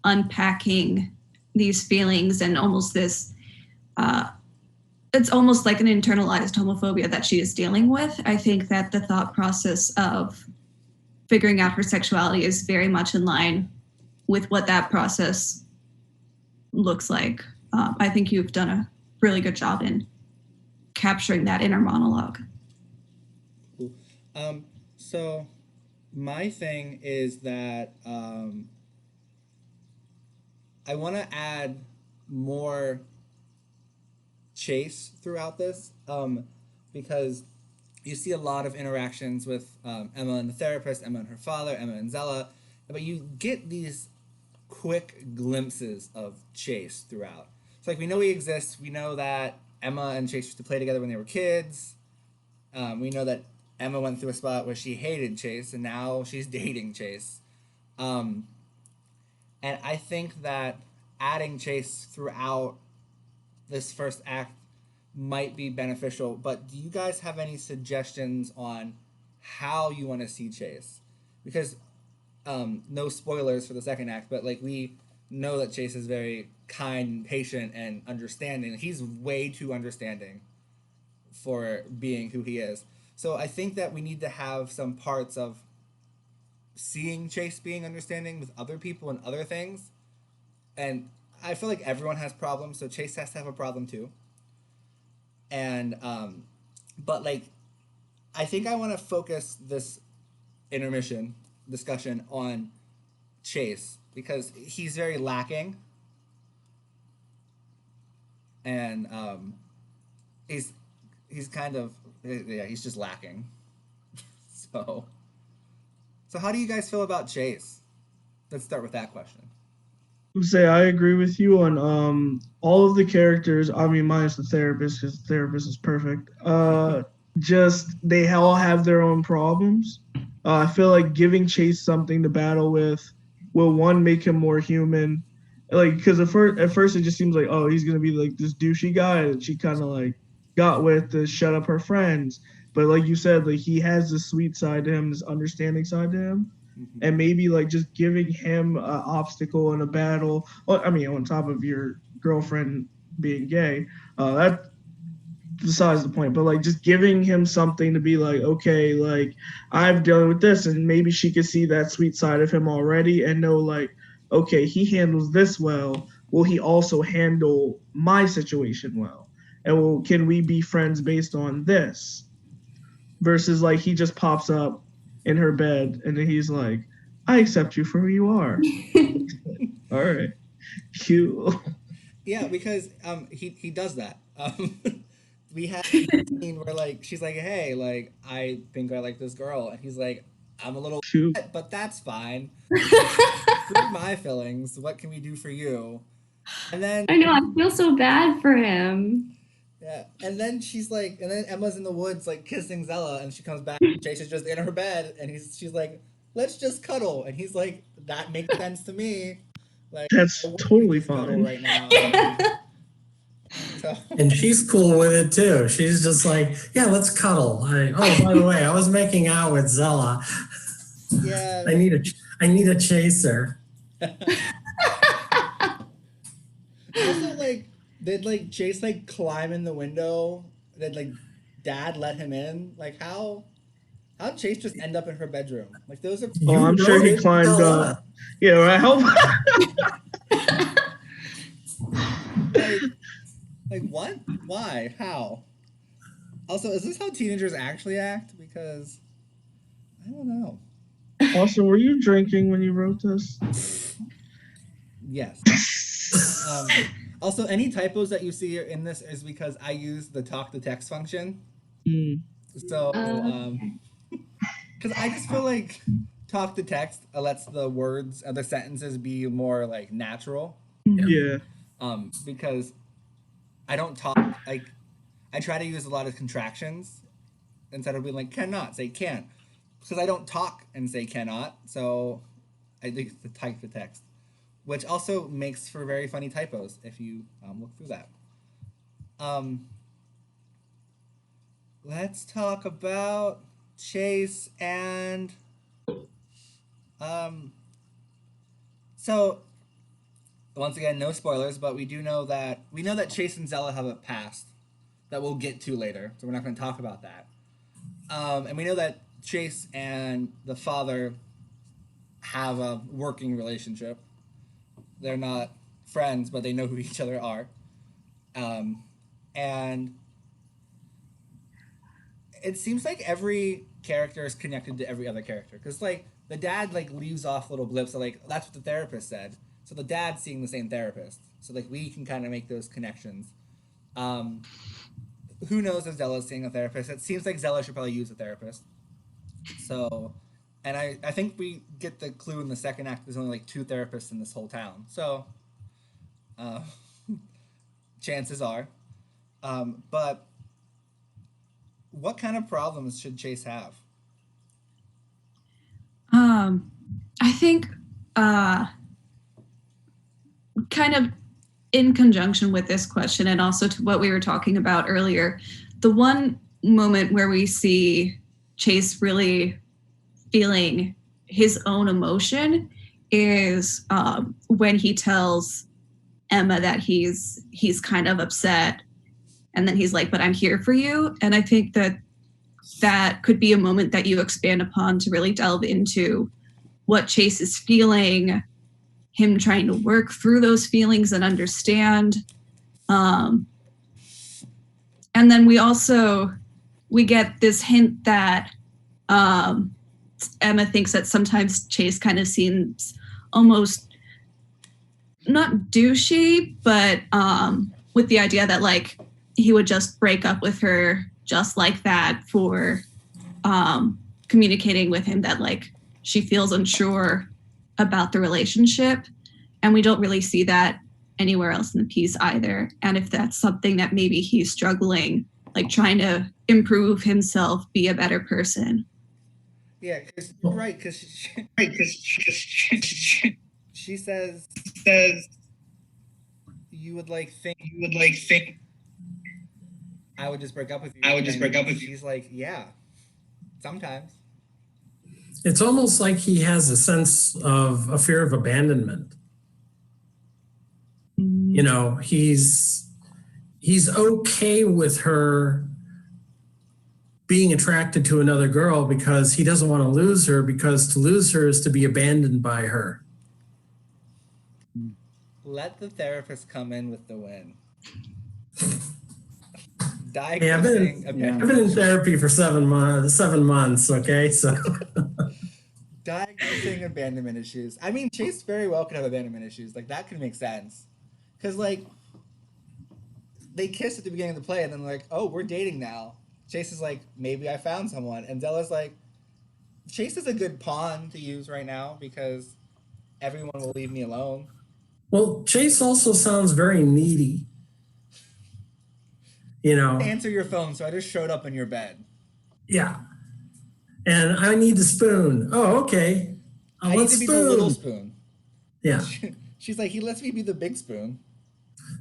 unpacking these feelings and almost this, it's almost like an internalized homophobia that she is dealing with. I think that the thought process of figuring out her sexuality is very much in line with what that process looks like. I think you've done a really good job in capturing that inner monologue. Cool. So my thing is that I want to add more Chase throughout this because you see a lot of interactions with Emma and the therapist, Emma and her father, Emma and Zella, but you get these quick glimpses of Chase throughout. So like we know he exists. We know that Emma and Chase used to play together when they were kids. We know that Emma went through a spot where she hated Chase and now she's dating Chase. And I think that adding Chase throughout this first act might be beneficial, but do you guys have any suggestions on how you want to see Chase? Because no spoilers for the second act, but like we know that Chase is very kind and patient and understanding. He's way too understanding for being who he is. So I think that we need to have some parts of seeing Chase being understanding with other people and other things. And I feel like everyone has problems, so Chase has to have a problem too. And but like I think I want to focus this intermission discussion on Chase because he's very lacking, and he's kind of he's just lacking. So how do you guys feel about Chase? Let's start with that question. Say I agree with you on all of the characters. I mean, minus the therapist, because the therapist is perfect. Just they all have their own problems. I feel like giving Chase something to battle with will one make him more human. Like, because at first it just seems like, oh, he's gonna be like this douchey guy that she kind of like got with to shut up her friends. But like you said, like he has this sweet side to him, this understanding side to him. And maybe like just giving him an obstacle in a battle. Well, I mean, on top of your girlfriend being gay, that besides the point. But like just giving him something to be like, okay, like I'm dealing with this, and maybe she could see that sweet side of him already and know like, okay, he handles this well. Will he also handle my situation well? And can we be friends based on this? Versus like he just pops up in her bed and then he's like, I accept you for who you are. All right. Cute. Yeah, because he does that. We had a scene where like she's like, hey, like I think I like this girl, and he's like, I'm a little Cute. but that's fine. Screw my feelings. What can we do for you? And then I know, I feel so bad for him. yeah, and then she's like, and then Emma's in the woods like kissing Zella, and she comes back. Chase is just in her bed, and she's like, let's just cuddle, and he's like, that makes sense to me. Like That's why wouldn't we totally just cuddle fine. right now. So, And she's cool with it too. She's just like, yeah, let's cuddle. Oh, by the way, I was making out with Zella. yeah, I need a chaser. also like did like Chase like climb in the window? Did like Dad let him in? Like how'd Chase just end up in her bedroom? Like those are Oh, I'm sure he climbed up. Yeah, right. Help. like what? Why? How? Also, is this how teenagers actually act? Because I don't know. Also, were you drinking when you wrote this? Yes. Also, any typos that you see in this is because I use the talk to text function. So, because I just feel like talk to text lets the words, the sentences be more like natural. Yeah. Because I don't talk like I try to use a lot of contractions instead of being like cannot say can, because I don't talk and say cannot. So I use the type to text, which also makes for very funny typos if you look through that. Let's talk about Chase and so once again, no spoilers, but we know that Chase and Zella have a past that we'll get to later, so we're not going to talk about that. And we know that Chase and the father have a working relationship. They're not friends, but they know who each other are. And it seems like every character is connected to every other character. Because, like, the dad, like, leaves off little blips. So, like, that's what the therapist said. So the dad's seeing the same therapist. So, like, we can kind of make those connections. Who knows if Zella's seeing a therapist? It seems like Zella should probably use a therapist. So, and I think we get the clue in the second act. There's only, like, 2 therapists in this whole town. So, chances are. But what kind of problems should Chase have? I think kind of in conjunction with this question and also to what we were talking about earlier, the one moment where we see Chase really feeling his own emotion is when he tells Emma that he's kind of upset, and then he's like, but I'm here for you. And I think that could be a moment that you expand upon to really delve into what Chase is feeling, him trying to work through those feelings and understand. And then we also we get this hint that Emma thinks that sometimes Chase kind of seems almost not douchey, but with the idea that like he would just break up with her just like that for communicating with him that like she feels unsure about the relationship. And we don't really see that anywhere else in the piece either. And if that's something that maybe he's struggling, like trying to improve himself, be a better person. Yeah, because you're right. Because she says you would like think I would just break up with you. She's like, yeah, sometimes. It's almost like he has a sense of a fear of abandonment. You know, he's okay with her being attracted to another girl because he doesn't want to lose her, because to lose her is to be abandoned by her. Let the therapist come in with the win. Hey, I've been in therapy for 7 months, okay? So diagnosing abandonment issues. I mean, Chase very well could have abandonment issues. Like, that could make sense. Because, like, they kiss at the beginning of the play, and then, like, oh, we're dating now. Chase is like, maybe I found someone. And Della's like, Chase is a good pawn to use right now because everyone will leave me alone. Well, Chase also sounds very needy. You know, answer your phone, so I just showed up in your bed. Yeah. And I need the spoon. Oh, okay. I need to be the little spoon. Yeah. She's like, he lets me be the big spoon.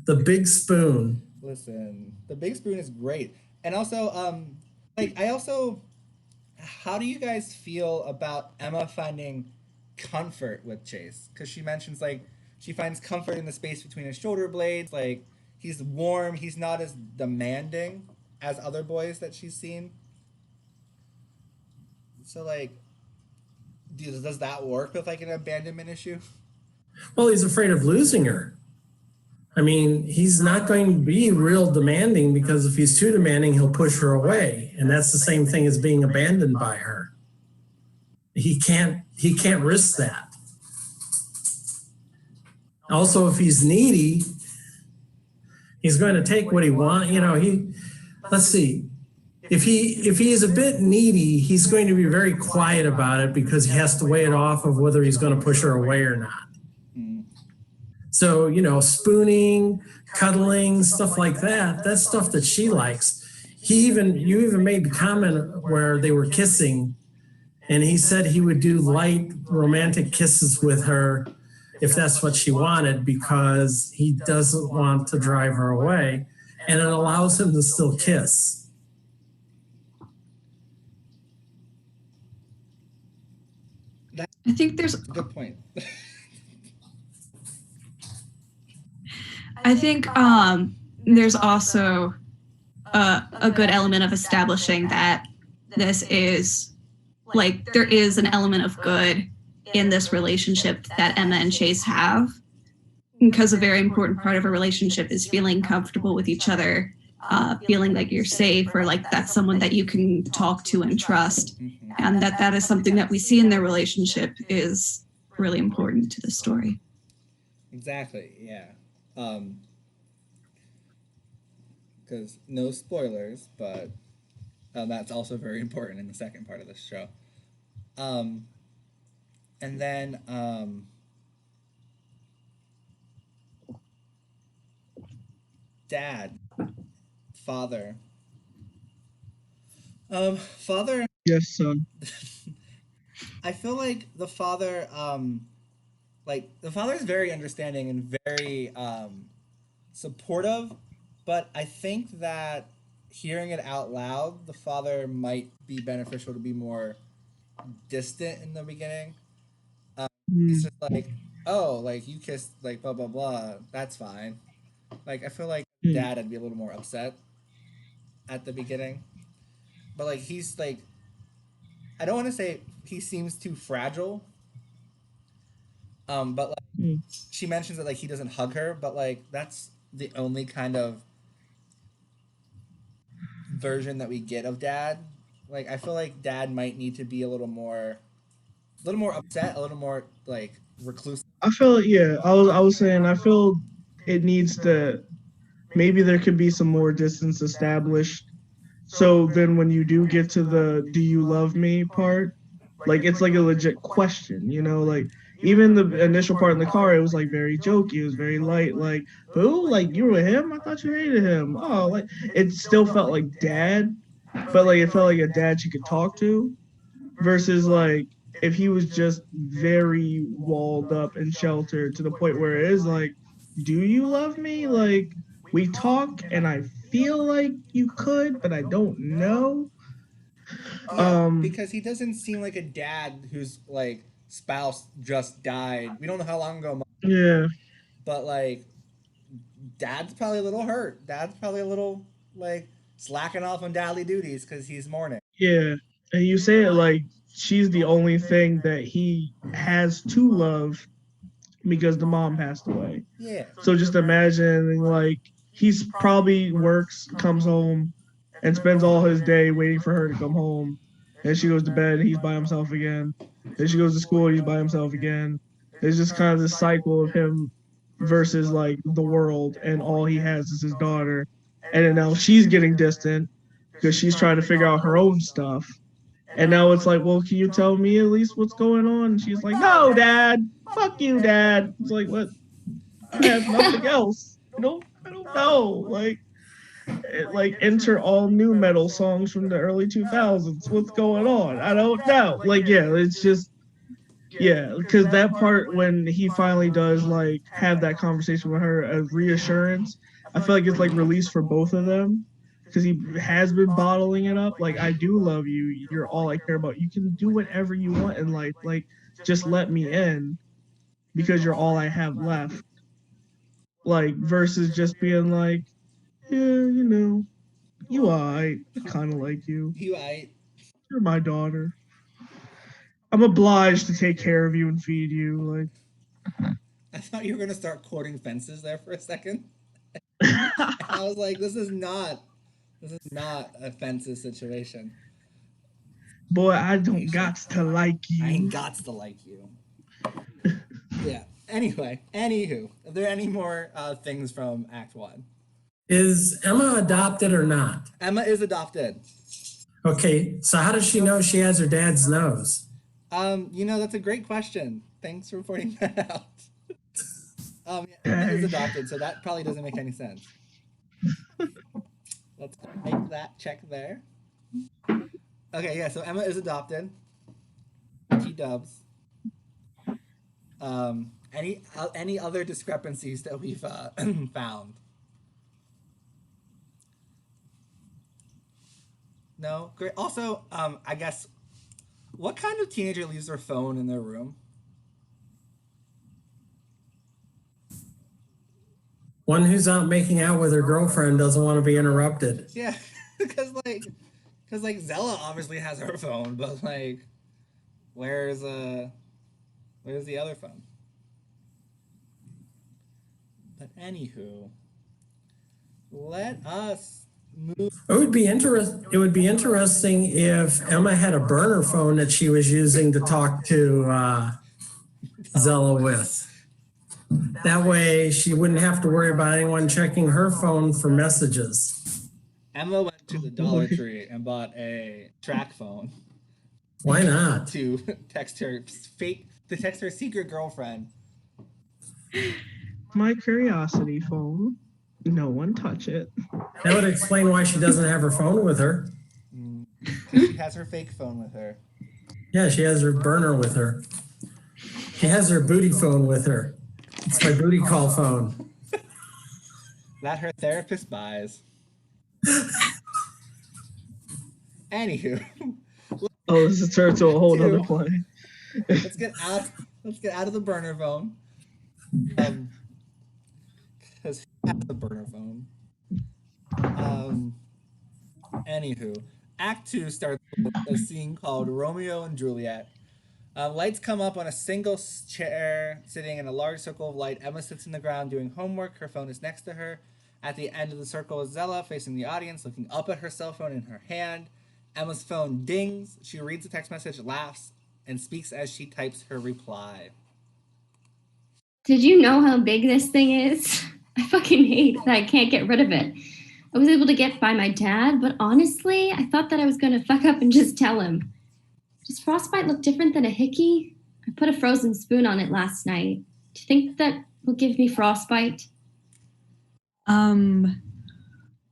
The big spoon. Listen, the big spoon is great. And also, how do you guys feel about Emma finding comfort with Chase? Because she mentions, like, she finds comfort in the space between his shoulder blades. Like, he's warm. He's not as demanding as other boys that she's seen. So, like, does that work with, like, an abandonment issue? Well, he's afraid of losing her. I mean, he's not going to be real demanding, because if he's too demanding, he'll push her away. And that's the same thing as being abandoned by her. He can't risk that. Also, if he's needy, he's going to take what he wants. You know, let's see. If he is a bit needy, he's going to be very quiet about it because he has to weigh it off of whether he's going to push her away or not. So, you know, spooning, cuddling, stuff like that, that's stuff that she likes. You even made the comment where they were kissing, and he said he would do light romantic kisses with her if that's what she wanted, because he doesn't want to drive her away, and it allows him to still kiss. I think there's a good point. I think there's also a good element of establishing that this is, like, there is an element of good in this relationship that Emma and Chase have, because a very important part of a relationship is feeling comfortable with each other, feeling like you're safe, or like that's someone that you can talk to and trust. And that is something that we see in their relationship is really important to the story. Exactly, yeah. Because no spoilers, but that's also very important in the second part of the show. And then dad, father. Father. Yes, son. I feel like the father, the father is very understanding and very supportive, but I think that hearing it out loud, the father might be beneficial to be more distant in the beginning. He's just like, oh, like, you kissed, like, blah, blah, blah, that's fine. Like, I feel like dad would be a little more upset at the beginning. But, like, he's, like, I don't want to say he seems too fragile. But, like, she mentions that, like, he doesn't hug her, but, like, that's the only kind of version that we get of Dad. Like I feel like Dad might need to be a little more upset, a little more like reclusive. I feel yeah. I was saying I feel it needs to maybe there could be some more distance established. So then when you do get to the "Do you love me" part, like it's like a legit question, you know, like even the initial part in the car, it was like very jokey, it was very light, like, who? Like you were with him? I thought you hated him. Oh, like it still felt like dad, but like it felt like a dad she could talk to versus like if he was just very walled up and sheltered to the point where it is like, do you love me? Like we talk and I feel like you could, but I don't know. Yeah, because he doesn't seem like a dad whose like spouse just died. We don't know how long ago, Yeah. but like Dad's probably a little hurt. Dad's probably a little like slacking off on dadly duties because he's mourning. Yeah. And you say it like she's the only thing that he has to love because the mom passed away. Yeah. So just imagine like he's probably works, comes home, and spends all his day waiting for her to come home. And she goes to bed, he's by himself again. Then she goes to school, he's by himself again. It's just kind of this cycle of him versus like the world, and all he has is his daughter. And then now she's getting distant because she's trying to figure out her own stuff. And now it's like, well, can you tell me at least what's going on? And she's like, no, Dad. Fuck you, Dad. It's like, what? I have nothing else. I don't know. Like enter all new metal songs from the early 2000s. What's going on? I don't know. Like, yeah, it's just, yeah, because that part when he finally does like have that conversation with her as reassurance, I feel like it's like release for both of them because he has been bottling it up. Like, I do love you. You're all I care about. You can do whatever you want in life. Like, just let me in because you're all I have left. Like, versus just being like, yeah, you know, you I kind of like you. You I You're my daughter. I'm obliged to take care of you and feed you. I thought you were gonna start quoting fences there for a second. I was like, this is not a fences situation. Boy, I don't got to like I ain't you. gots to like you. Yeah. Anyway, anywho, are there any more things from Act 1? Is Emma adopted or not? Emma is adopted. Okay, so how does she know she has her dad's nose? That's a great question. Thanks for pointing that out. Emma is adopted, so that probably doesn't make any sense. Let's make that check there. Okay, yeah, so Emma is adopted. T-dubs. Any other discrepancies that we've found? No? Great. Also, I guess, what kind of teenager leaves their phone in their room? One who's out making out with her girlfriend doesn't want to be interrupted. Yeah, because Zella obviously has her phone, but like, where's the other phone? But anywho, let us move. It would be interesting if Emma had a burner phone that she was using to talk to Zella with. That way she wouldn't have to worry about anyone checking her phone for messages. Emma went to the Dollar Tree and bought a track phone. Why not? To text her secret girlfriend. My curiosity phone. No one touch it. That would explain why she doesn't have her phone with her. She has her fake phone with her. Yeah, she has her burner with her. She has her booty phone with her. It's my booty call phone. That her therapist buys. Anywho. Oh, this has turned to a whole other plane. Let's get out of the burner phone. Because he has the burner phone. Anywho, Act 2 starts with a scene called Romeo and Juliet. Lights come up on a single chair, sitting in a large circle of light. Emma sits on the ground doing homework. Her phone is next to her. At the end of the circle is Zella, facing the audience, looking up at her cell phone in her hand. Emma's phone dings. She reads the text message, laughs, and speaks as she types her reply. Did you know how big this thing is? I fucking hate that I can't get rid of it. I was able to get by my dad, but honestly, I thought that I was gonna fuck up and just tell him. Does frostbite look different than a hickey? I put a frozen spoon on it last night. Do you think that will give me frostbite?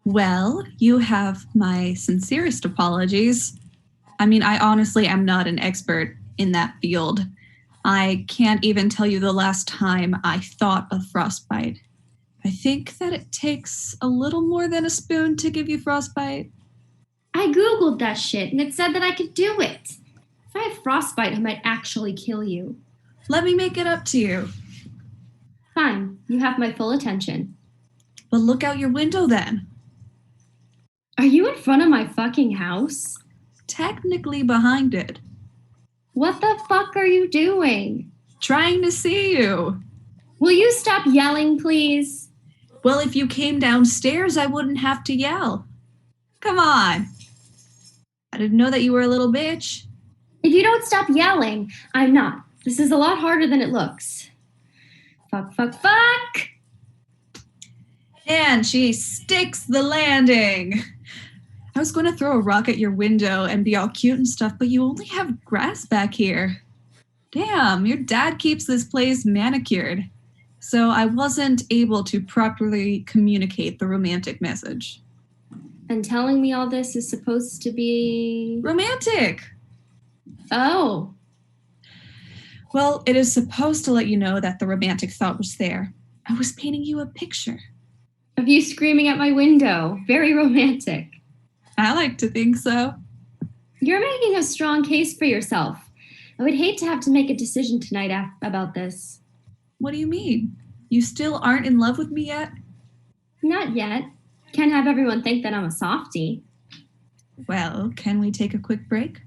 Well, you have my sincerest apologies. I mean, I honestly am not an expert in that field. I can't even tell you the last time I thought of frostbite. I think that it takes a little more than a spoon to give you frostbite. I Googled that shit and it said that I could do it. If I have frostbite, I might actually kill you. Let me make it up to you. Fine, you have my full attention. But look out your window then. Are you in front of my fucking house? Technically behind it. What the fuck are you doing? Trying to see you. Will you stop yelling, please? Well, if you came downstairs, I wouldn't have to yell. Come on. I didn't know that you were a little bitch. If you don't stop yelling, I'm not. This is a lot harder than it looks. Fuck, fuck, fuck! And she sticks the landing. I was going to throw a rock at your window and be all cute and stuff, but you only have grass back here. Damn, your dad keeps this place manicured. So I wasn't able to properly communicate the romantic message. And telling me all this is supposed to be... Romantic! Oh. Well, it is supposed to let you know that the romantic thought was there. I was painting you a picture. Of you screaming at my window. Very romantic. I like to think so. You're making a strong case for yourself. I would hate to have to make a decision tonight about this. What do you mean? You still aren't in love with me yet? Not yet. Can't have everyone think that I'm a softie. Well, can we take a quick break?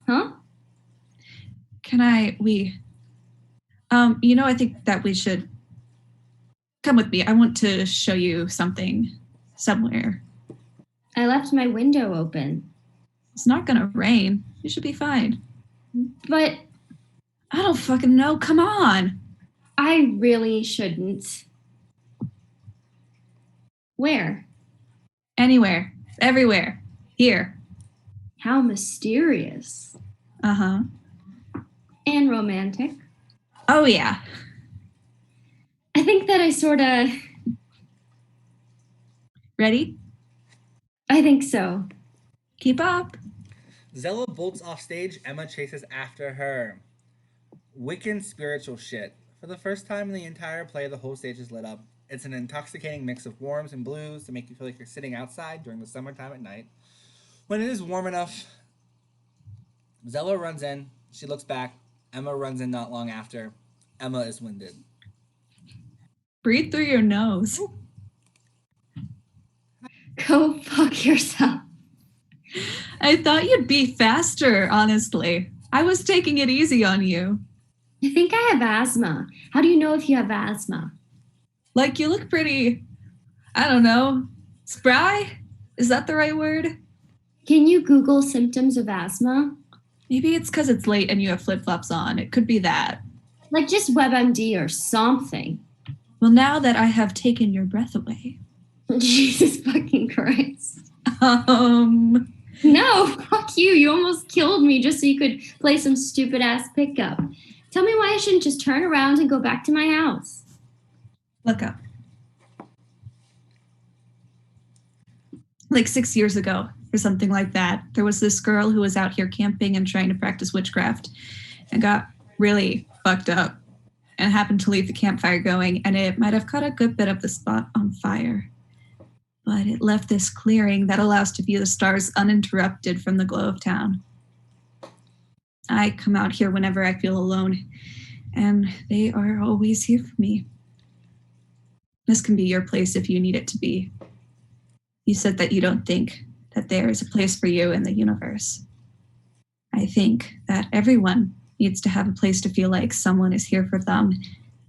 Huh? I think that we should come with me. I want to show you something somewhere. I left my window open. It's not gonna rain. You should be fine. But I don't fucking know. Come on. I really shouldn't. Where? Anywhere. Everywhere. Here. How mysterious. Uh-huh. And romantic. Oh, yeah. I think that Ready? I think so. Keep up. Zella bolts off stage. Emma chases after her. Wiccan spiritual shit. For the first time in the entire play, the whole stage is lit up. It's an intoxicating mix of warms and blues to make you feel like you're sitting outside during the summertime at night. When it is warm enough, Zella runs in. She looks back. Emma runs in not long after. Emma is winded. Breathe through your nose. Go fuck yourself. I thought you'd be faster, honestly. I was taking it easy on you. I think I have asthma. How do you know if you have asthma? Like, you look pretty, I don't know, spry? Is that the right word? Can you Google symptoms of asthma? Maybe it's because it's late and you have flip-flops on. It could be that. Like just WebMD or something. Well, now that I have taken your breath away. Jesus fucking Christ. No, fuck you. You almost killed me just so you could play some stupid ass pickup. Tell me why I shouldn't just turn around and go back to my house. Look up. Like 6 years ago or something like that, there was this girl who was out here camping and trying to practice witchcraft and got really fucked up and happened to leave the campfire going, and it might have caught a good bit of the spot on fire. But it left this clearing that allows to view the stars uninterrupted from the glow of town. I come out here whenever I feel alone, and they are always here for me. This can be your place if you need it to be. You said that you don't think that there is a place for you in the universe. I think that everyone needs to have a place to feel like someone is here for them,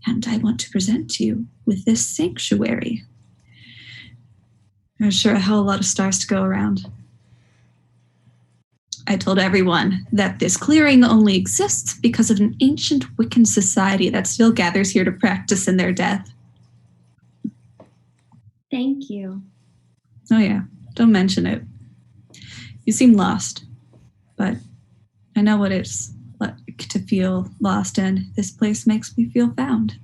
and I want to present to you with this sanctuary. There's sure a hell of a lot of stars to go around. I told everyone that this clearing only exists because of an ancient Wiccan society that still gathers here to practice in their death. Thank you. Oh yeah, don't mention it. You seem lost, but I know what it's like to feel lost, and this place makes me feel found.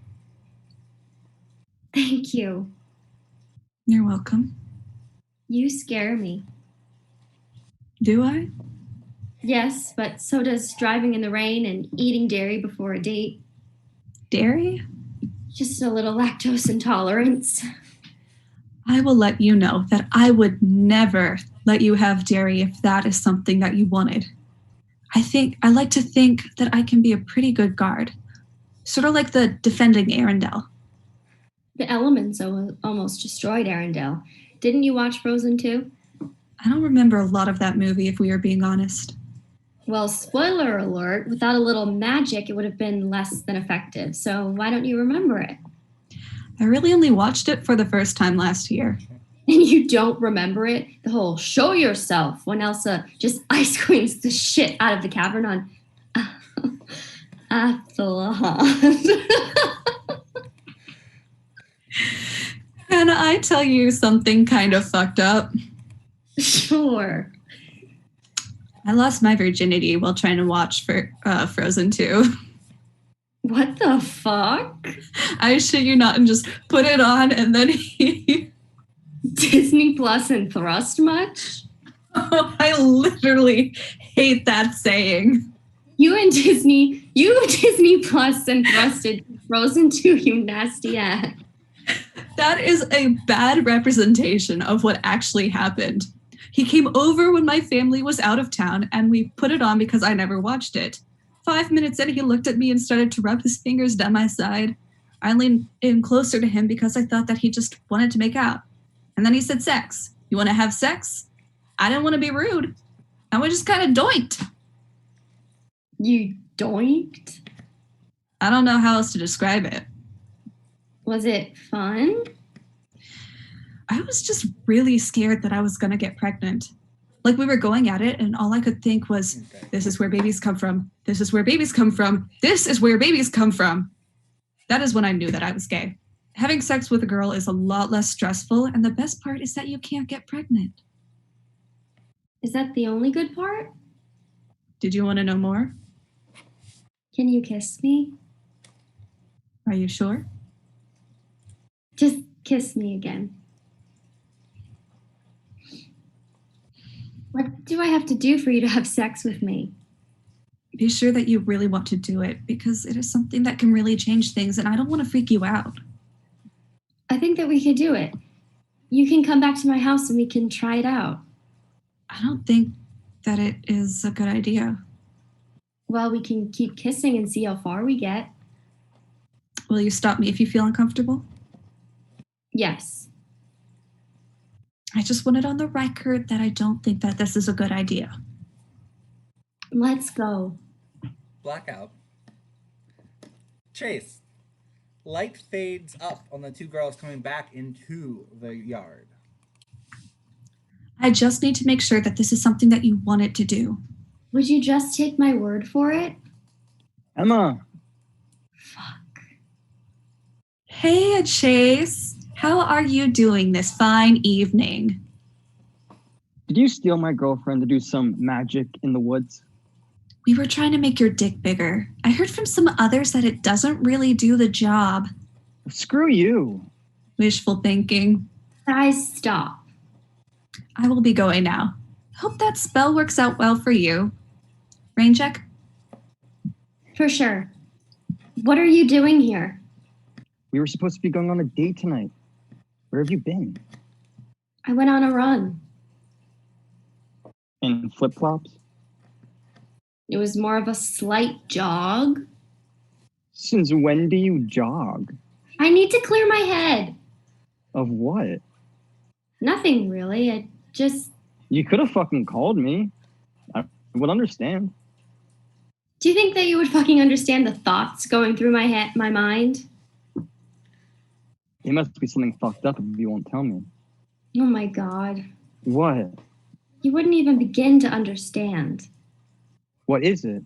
Thank you. You're welcome. You scare me. Do I? Yes, but so does driving in the rain and eating dairy before a date. Dairy? Just a little lactose intolerance. I will let you know that I would never let you have dairy if that is something that you wanted. I like to think that I can be a pretty good guard. Sort of like the defending Arendelle. The elements almost destroyed Arendelle. Didn't you watch Frozen 2? I don't remember a lot of that movie, if we are being honest. Well, spoiler alert, without a little magic, it would have been less than effective. So why don't you remember it? I really only watched it for the first time last year. And you don't remember it? The whole show yourself when Elsa just ice queens the shit out of the cavern on Athlon. Can I tell you something kind of fucked up? Sure. I lost my virginity while trying to watch Frozen 2. What the fuck? I shit you not, and just put it on, and then Disney Plus and Thrust much? I literally hate that saying. You Disney Plus and thrusted Frozen 2, you nasty ass. That is a bad representation of what actually happened. He came over when my family was out of town, and we put it on because I never watched it. 5 minutes in, he looked at me and started to rub his fingers down my side. I leaned in closer to him because I thought that he just wanted to make out. And then he said sex. You want to have sex? I didn't want to be rude. I was just kind of doinked. You doinked? I don't know how else to describe it. Was it fun? I was just really scared that I was going to get pregnant. Like, we were going at it, and all I could think was, this is where babies come from. This is where babies come from. This is where babies come from. That is when I knew that I was gay. Having sex with a girl is a lot less stressful, and the best part is that you can't get pregnant. Is that the only good part? Did you want to know more? Can you kiss me? Are you sure? Just kiss me again. What do I have to do for you to have sex with me? Be sure that you really want to do it, because it is something that can really change things, and I don't want to freak you out. I think that we could do it. You can come back to my house and we can try it out. I don't think that it is a good idea. Well, we can keep kissing and see how far we get. Will you stop me if you feel uncomfortable? Yes. I just want it on the record that I don't think that this is a good idea. Let's go. Blackout. Chase. Light fades up on the two girls coming back into the yard. I just need to make sure that this is something that you wanted to do. Would you just take my word for it? Emma, Fuck. Hey, Chase. How are you doing this fine evening? did you steal my girlfriend to do some magic in the woods? We were trying to make your dick bigger. I heard from some others that it doesn't really do the job. Screw you. Wishful thinking. Guys, stop. I will be going now. Hope that spell works out well for you. Rain check? For sure. What are you doing here? We were supposed to be going on a date tonight. Where have you been? I went on a run. In flip-flops? It was more of a slight jog. Since when do you jog? I need to clear my head. Of what? Nothing really. I just... You could have fucking called me. I would understand. Do you think that you would fucking understand the thoughts going through my mind? It must be something fucked up if you won't tell me. Oh my God. What? You wouldn't even begin to understand. What is it?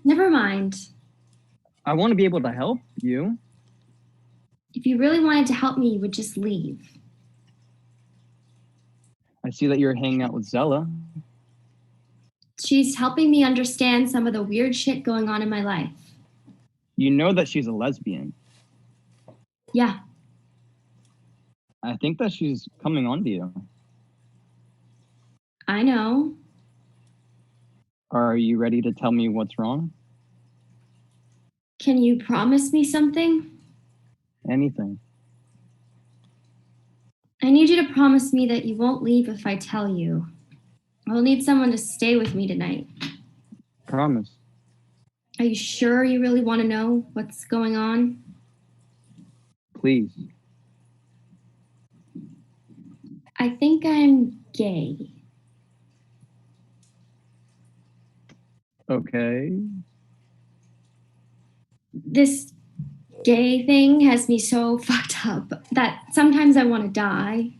Never mind. I want to be able to help you. If you really wanted to help me, you would just leave. I see that you're hanging out with Zella. She's helping me understand some of the weird shit going on in my life. You know that she's a lesbian. Yeah, I think that she's coming on to you. I know. Are you ready to tell me what's wrong? Can you promise me something? Anything. I need you to promise me that you won't leave if I tell you. I'll need someone to stay with me tonight. Promise. Are you sure you really want to know what's going on? Please. I think I'm gay. Okay. This gay thing has me so fucked up that sometimes I want to die.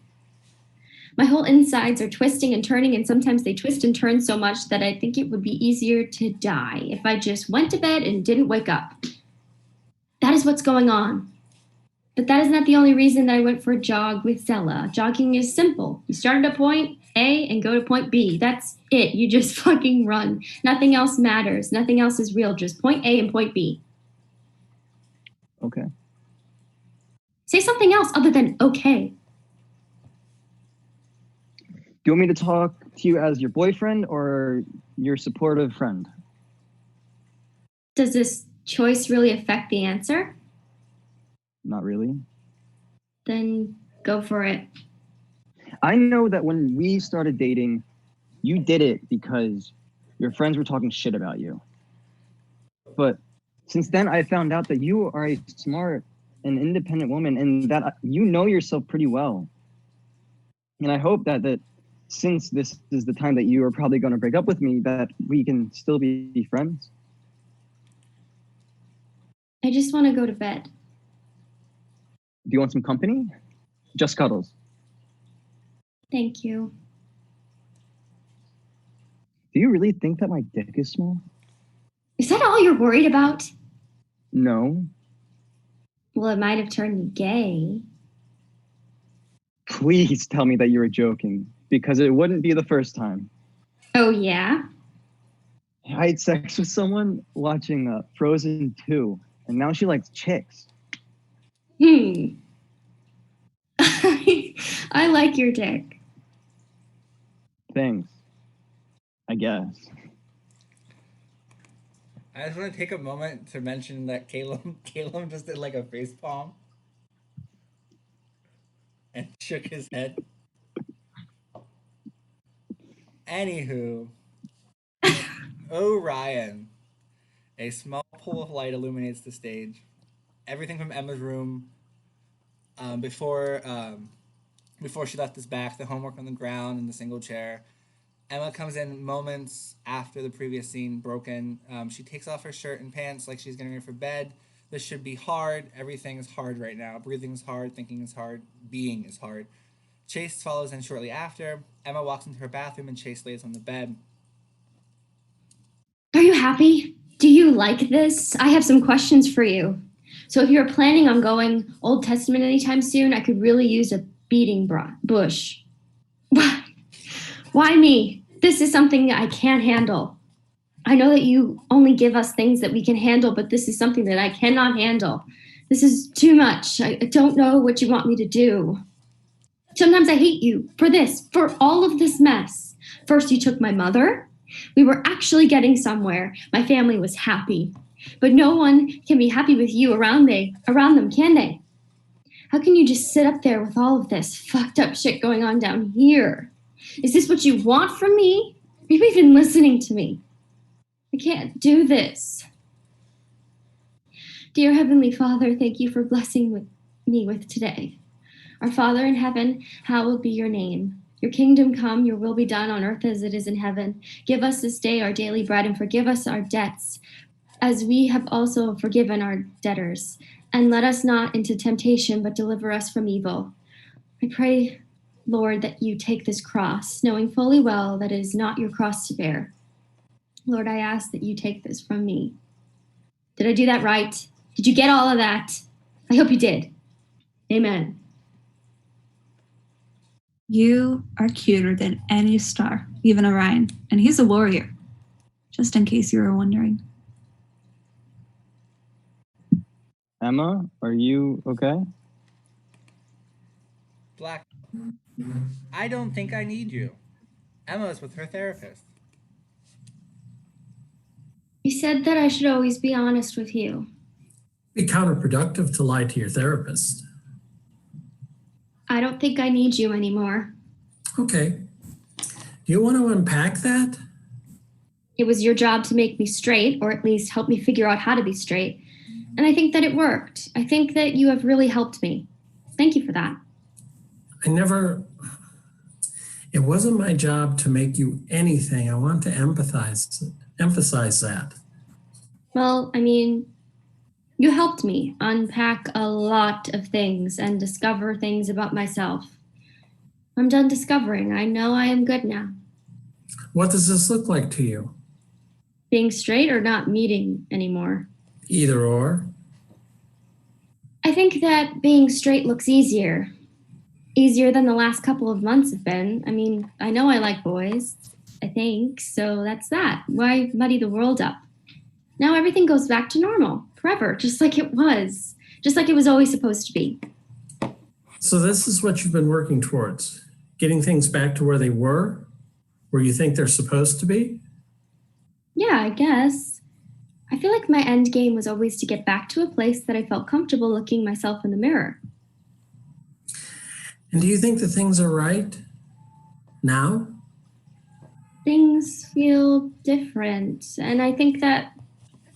My whole insides are twisting and turning, and sometimes they twist and turn so much that I think it would be easier to die if I just went to bed and didn't wake up. That is what's going on. But that is not the only reason that I went for a jog with Zella. Jogging is simple. You start at a point A and go to point B. That's it. You just fucking run. Nothing else matters. Nothing else is real. Just point A and point B. Okay. Say something else other than okay. Do you want me to talk to you as your boyfriend or your supportive friend? Does this choice really affect the answer? Not really. Then go for it. I know that when we started dating, you did it because your friends were talking shit about you. But since then, I found out that you are a smart and independent woman and that you know yourself pretty well. And I hope that since this is the time that you are probably going to break up with me, that we can still be friends. I just want to go to bed. Do you want some company? Just cuddles. Thank you. Do you really think that my dick is small? Is that all you're worried about? No. Well, it might have turned me gay. Please tell me that you were joking, because it wouldn't be the first time. Oh, yeah? I had sex with someone watching Frozen 2, and now she likes chicks. I like your dick. Thanks. I guess. I just want to take a moment to mention that Caleb just did like a face palm and shook his head. Anywho, Orion. A small pool of light illuminates the stage. Everything from Emma's room before she left us back, the homework on the ground in the single chair. Emma comes in moments after the previous scene broken. She takes off her shirt and pants like she's getting ready for bed. This should be hard. Everything is hard right now. Breathing is hard. Thinking is hard. Being is hard. Chase follows in shortly after. Emma walks into her bathroom and Chase lays on the bed. Are you happy? Do you like this? I have some questions for you. So if you're planning on going Old Testament anytime soon, I could really use a beating bush. Why me? This is something I can't handle. I know that you only give us things that we can handle, but this is something that I cannot handle. This is too much. I don't know what you want me to do. Sometimes I hate you for this, for all of this mess. First, you took my mother. We were actually getting somewhere. My family was happy. But no one can be happy with you around them, can they? How can you just sit up there with all of this fucked up shit going on down here? Is this what you want from me? Are you even listening to me? I can't do this. Dear Heavenly Father, thank you for blessing me with today. Our Father in heaven, hallowed be your name. Your kingdom come, your will be done on earth as it is in heaven. Give us this day our daily bread and forgive us our debts, as we have also forgiven our debtors. And let us not into temptation, but deliver us from evil. I pray Lord, that you take this cross, knowing fully well that it is not your cross to bear. Lord, I ask that you take this from me. Did I do that right? Did you get all of that? I hope you did. Amen. You are cuter than any star, even Orion, and he's a warrior, just in case you were wondering. Emma, are you okay? Black. I don't think I need you. Emma's with her therapist. You said that I should always be honest with you. Be counterproductive to lie to your therapist. I don't think I need you anymore. Okay. Do you want to unpack that? It was your job to make me straight, or at least help me figure out how to be straight. And I think that it worked. I think that you have really helped me. Thank you for that. It wasn't my job to make you anything. I want to emphasize that. Well, I mean, you helped me unpack a lot of things and discover things about myself. I'm done discovering. I know I am good now. What does this look like to you? Being straight or not meeting anymore? Either or. I think that being straight looks easier. Easier than the last couple of months have been. I mean, I know I like boys, I think, so that's that. Why muddy the world up? Now everything goes back to normal, forever, just like it was always supposed to be. So this is what you've been working towards, getting things back to where they were, where you think they're supposed to be? Yeah, I guess. I feel like my end game was always to get back to a place that I felt comfortable looking myself in the mirror. And do you think that things are right now? Things feel different, and I think that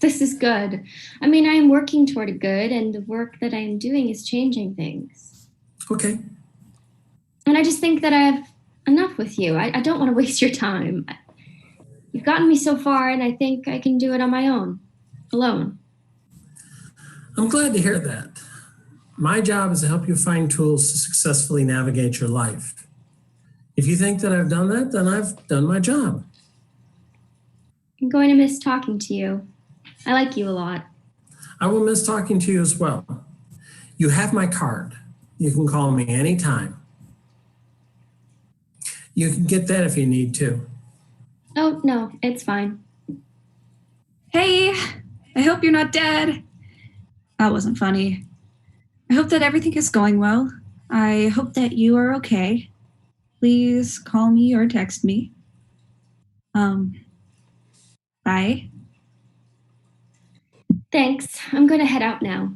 this is good. I mean, I am working toward a good, and the work that I am doing is changing things. Okay. And I just think that I have enough with you. I don't want to waste your time. You've gotten me so far, and I think I can do it on my own, alone. I'm glad to hear that. My job is to help you find tools to successfully navigate your life. If you think that I've done that, then I've done my job. I'm going to miss talking to you. I like you a lot. I will miss talking to you as well. You have my card. You can call me anytime. You can get that if you need to. Oh, no, it's fine. Hey, I hope you're not dead. That wasn't funny. I hope that everything is going well. I hope that you are okay. Please call me or text me. Bye. Thanks. I'm going to head out now.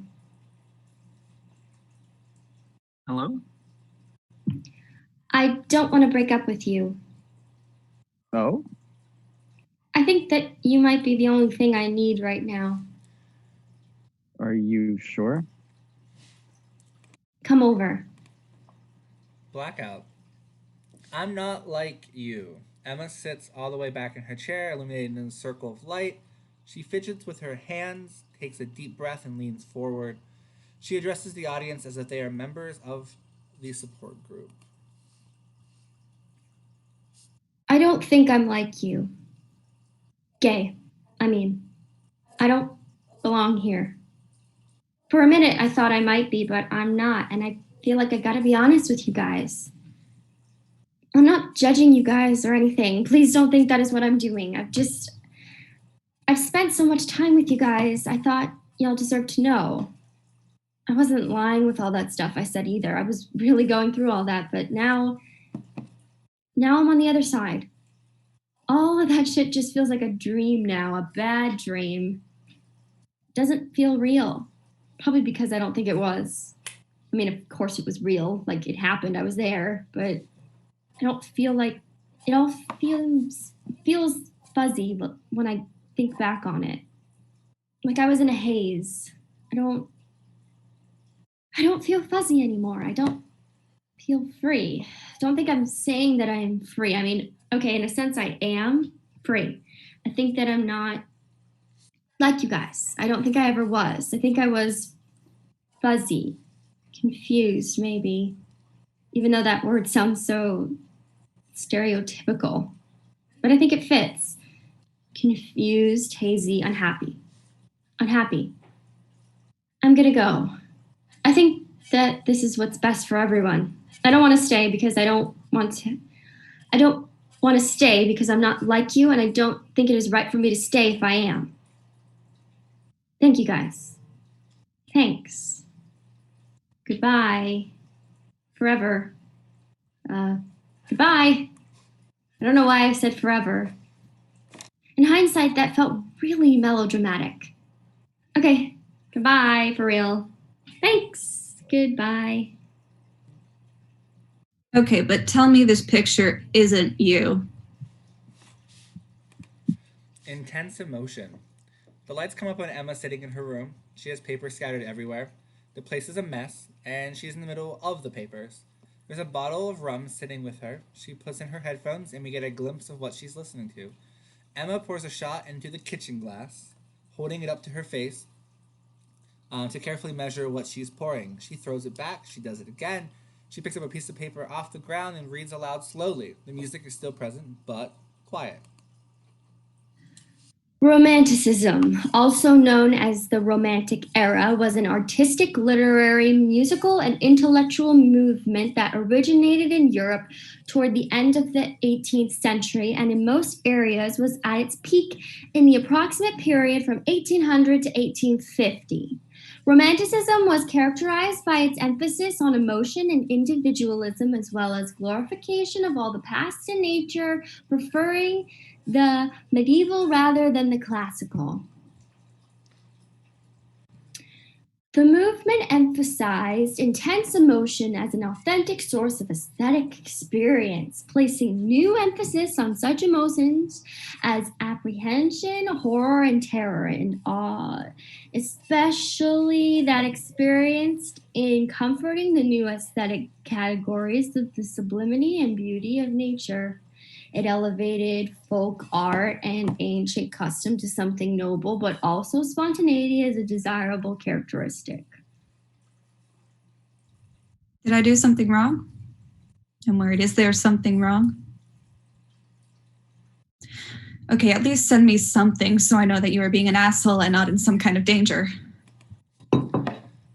Hello? I don't want to break up with you. Oh? I think that you might be the only thing I need right now. Are you sure? Come over. Blackout. I'm not like you. Emma sits all the way back in her chair, illuminated in a circle of light. She fidgets with her hands, takes a deep breath, and leans forward. She addresses the audience as if they are members of the support group. I don't think I'm like you. Gay. I mean, I don't belong here. For a minute, I thought I might be, but I'm not, and I feel like I gotta be honest with you guys. I'm not judging you guys or anything. Please don't think that is what I'm doing. I've spent so much time with you guys. I thought y'all deserved to know. I wasn't lying with all that stuff I said either. I was really going through all that, but now I'm on the other side. All of that shit just feels like a dream now, a bad dream. It doesn't feel real. Probably because I don't think it was. I mean, of course it was real, like it happened, I was there, but I don't feel like it all feels fuzzy when I think back on it. Like I was in a haze. I don't feel fuzzy anymore. I don't feel free. Don't think I'm saying that I'm free. I mean, okay, in a sense I am free. I think that I'm not like you guys. I don't think I ever was. I think I was fuzzy, confused maybe. even though that word sounds so stereotypical. But I think it fits. Confused, hazy, unhappy. Unhappy. I'm gonna go. I think that this is what's best for everyone. I don't want to stay because I don't want to. I don't want to stay because I'm not like you, and I don't think it is right for me to stay if I am. Thank you guys. Thanks. Goodbye. Forever. Goodbye. I don't know why I said forever. In hindsight, that felt really melodramatic. Okay, goodbye, for real. Thanks. Goodbye. Okay, but tell me this picture isn't you. Intense emotion. The lights come up on Emma sitting in her room. She has papers scattered everywhere. The place is a mess, and she's in the middle of the papers. There's a bottle of rum sitting with her. She puts in her headphones, and we get a glimpse of what she's listening to. Emma pours a shot into the kitchen glass, holding it up to her face to carefully measure what she's pouring. She throws it back. She does it again. She picks up a piece of paper off the ground and reads aloud slowly. The music is still present, but quiet. Romanticism, also known as the Romantic Era, was an artistic, literary, musical, and intellectual movement that originated in Europe toward the end of the 18th century and in most areas was at its peak in the approximate period from 1800 to 1850. Romanticism was characterized by its emphasis on emotion and individualism, as well as glorification of all the past in nature, preferring the medieval rather than the classical. The movement emphasized intense emotion as an authentic source of aesthetic experience, placing new emphasis on such emotions as apprehension, horror, and terror, and awe, especially that experienced in comforting the new aesthetic categories of the sublimity and beauty of nature. It elevated folk art and ancient custom to something noble, but also spontaneity as a desirable characteristic. Did I do something wrong? I'm worried. Is there something wrong? Okay, at least send me something so I know that you are being an asshole and not in some kind of danger.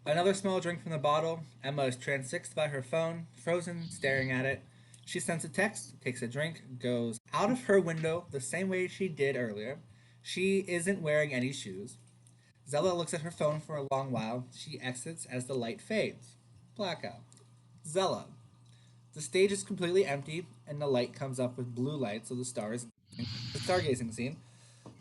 Another small drink from the bottle. Emma is transfixed by her phone, frozen, staring at it. She sends a text, takes a drink, goes out of her window the same way she did earlier. She isn't wearing any shoes. Zella looks at her phone for a long while. She exits as the light fades. Blackout. Zella. The stage is completely empty, and the light comes up with blue lights of the stars. The stargazing scene.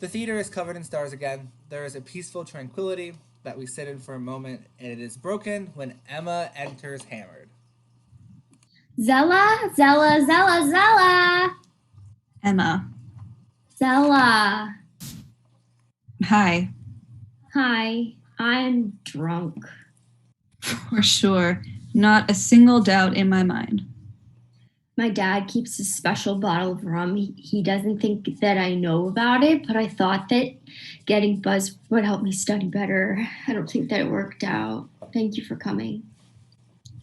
The theater is covered in stars again. There is a peaceful tranquility that we sit in for a moment, and it is broken when Emma enters hammered. Zella, Zella, Zella, Zella. Emma. Zella. Hi. Hi, I'm drunk. For sure. Not a single doubt in my mind. My dad keeps a special bottle of rum. He doesn't think that I know about it, but I thought that getting buzzed would help me study better. I don't think that it worked out. Thank you for coming.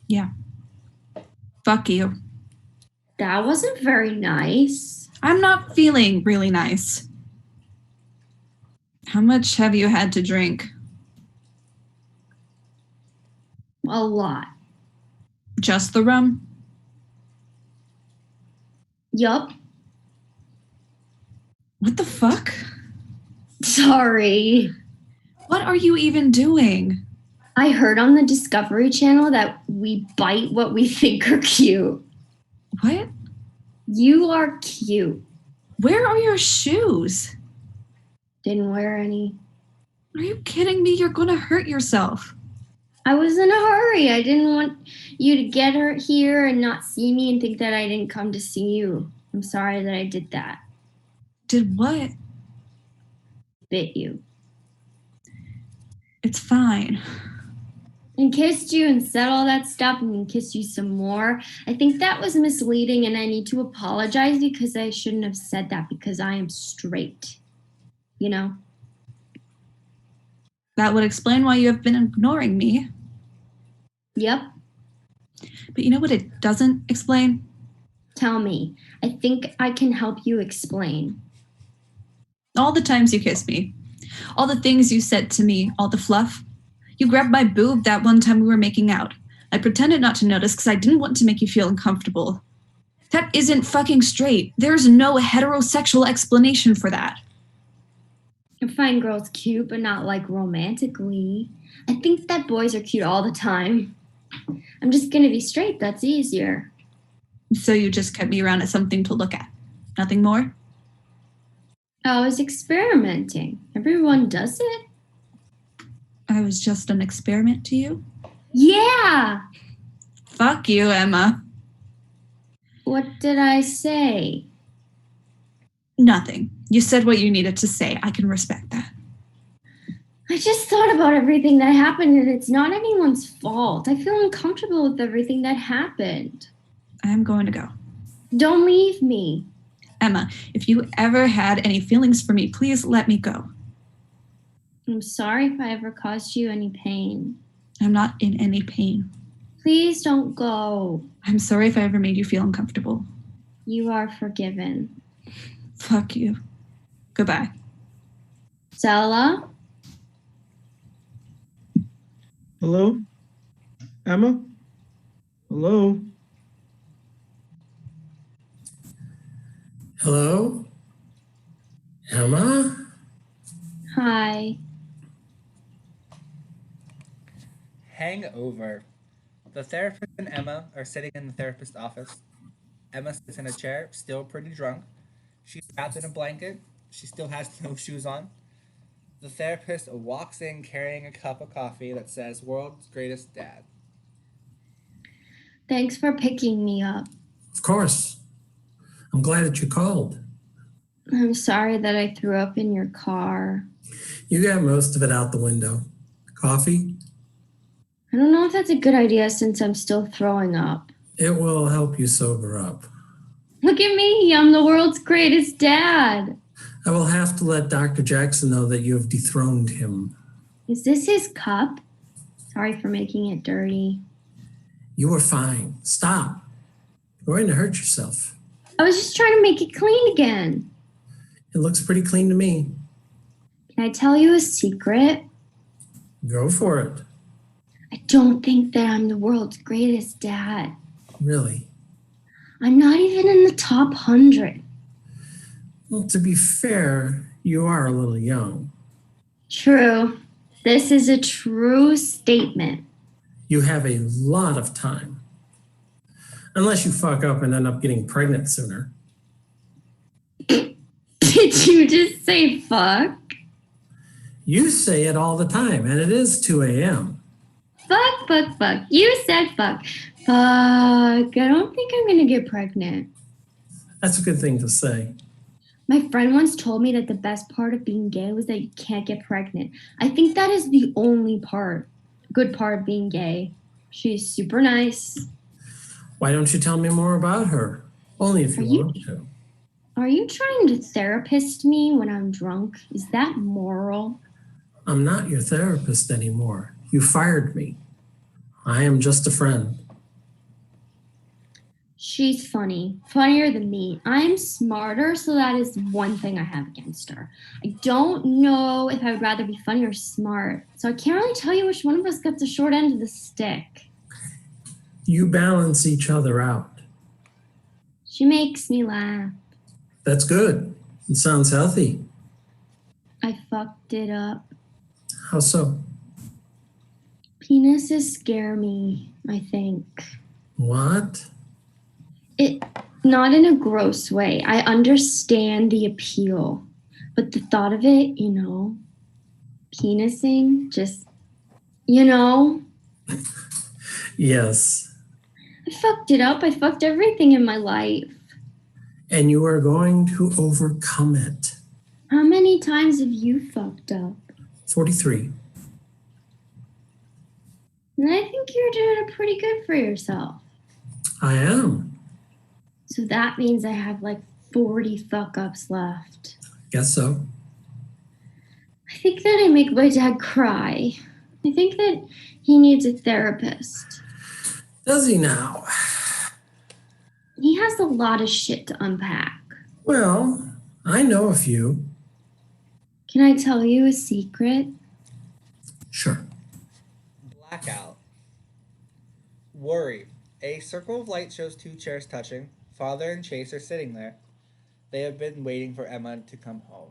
Yeah. Fuck you. That wasn't very nice. I'm not feeling really nice. How much have you had to drink? A lot. Just the rum? Yup. What the fuck? Sorry. What are you even doing? I heard on the Discovery Channel that we bite what we think are cute. What? You are cute. Where are your shoes? Didn't wear any. Are you kidding me? You're gonna hurt yourself. I was in a hurry. I didn't want you to get her here and not see me and think that I didn't come to see you. I'm sorry that I did that. Did what? Bit you. It's fine. And kissed you and said all that stuff and then kissed you some more. I think that was misleading and I need to apologize because I shouldn't have said that because I am straight. You know? That would explain why you have been ignoring me. Yep. But you know what it doesn't explain? Tell me. I think I can help you explain. All the times you kissed me, all the things you said to me, all the fluff. You grabbed my boob that one time we were making out. I pretended not to notice because I didn't want to make you feel uncomfortable. That isn't fucking straight. There's no heterosexual explanation for that. I find girls cute, but not like romantically. I think that boys are cute all the time. I'm just gonna be straight, that's easier. So you just kept me around as something to look at. Nothing more? I was experimenting. Everyone does it. I was just an experiment to you? Yeah! Fuck you, Emma. What did I say? Nothing. You said what you needed to say. I can respect that. I just thought about everything that happened and it's not anyone's fault. I feel uncomfortable with everything that happened. I'm going to go. Don't leave me. Emma, if you ever had any feelings for me, please let me go. I'm sorry if I ever caused you any pain. I'm not in any pain. Please don't go. I'm sorry if I ever made you feel uncomfortable. You are forgiven. Fuck you. Goodbye. Stella? Hello? Emma? Hello? Hello? Emma? Hi. Hangover. The therapist and Emma are sitting in the therapist's office. Emma sits in a chair, still pretty drunk. She's wrapped in a blanket. She still has no shoes on. The therapist walks in carrying a cup of coffee that says "World's Greatest Dad." Thanks for picking me up. Of course. I'm glad that you called. I'm sorry that I threw up in your car. You got most of it out the window. Coffee? I don't know if that's a good idea since I'm still throwing up. It will help you sober up. Look at me, I'm the world's greatest dad. I will have to let Dr. Jackson know that you have dethroned him. Is this his cup? Sorry for making it dirty. You were fine. Stop. You're going to hurt yourself. I was just trying to make it clean again. It looks pretty clean to me. Can I tell you a secret? Go for it. I don't think that I'm the world's greatest dad. Really? I'm not even in the top 100. Well, to be fair, you are a little young. True. This is a true statement. You have a lot of time. Unless you fuck up and end up getting pregnant sooner. Did you just say fuck? You say it all the time, and it is 2 a.m. Fuck, fuck, fuck. You said fuck. Fuck. I don't think I'm gonna get pregnant. That's a good thing to say. My friend once told me that the best part of being gay was that you can't get pregnant. I think that is the only good part of being gay. She's super nice. Why don't you tell me more about her? Only if you want to. Are you trying to therapist me when I'm drunk? Is that moral? I'm not your therapist anymore. You fired me. I am just a friend. She's funny. Funnier than me. I'm smarter, so that is one thing I have against her. I don't know if I would rather be funny or smart, so I can't really tell you which one of us got the short end of the stick. You balance each other out. She makes me laugh. That's good. It sounds healthy. I fucked it up. How so? Penises scare me, I think. What? Not in a gross way. I understand the appeal, but the thought of it, penising, just, Yes. I fucked it up. I fucked everything in my life. And you are going to overcome it. How many times have you fucked up? 43. And I think you're doing pretty good for yourself. I am. So that means I have like 40 fuck ups left. Guess so. I think that I make my dad cry. I think that he needs a therapist. Does he now? He has a lot of shit to unpack. Well, I know a few. Can I tell you a secret? Sure. Blackout. Worry. A circle of light shows two chairs touching. Father and Chase are sitting there. They have been waiting for Emma to come home.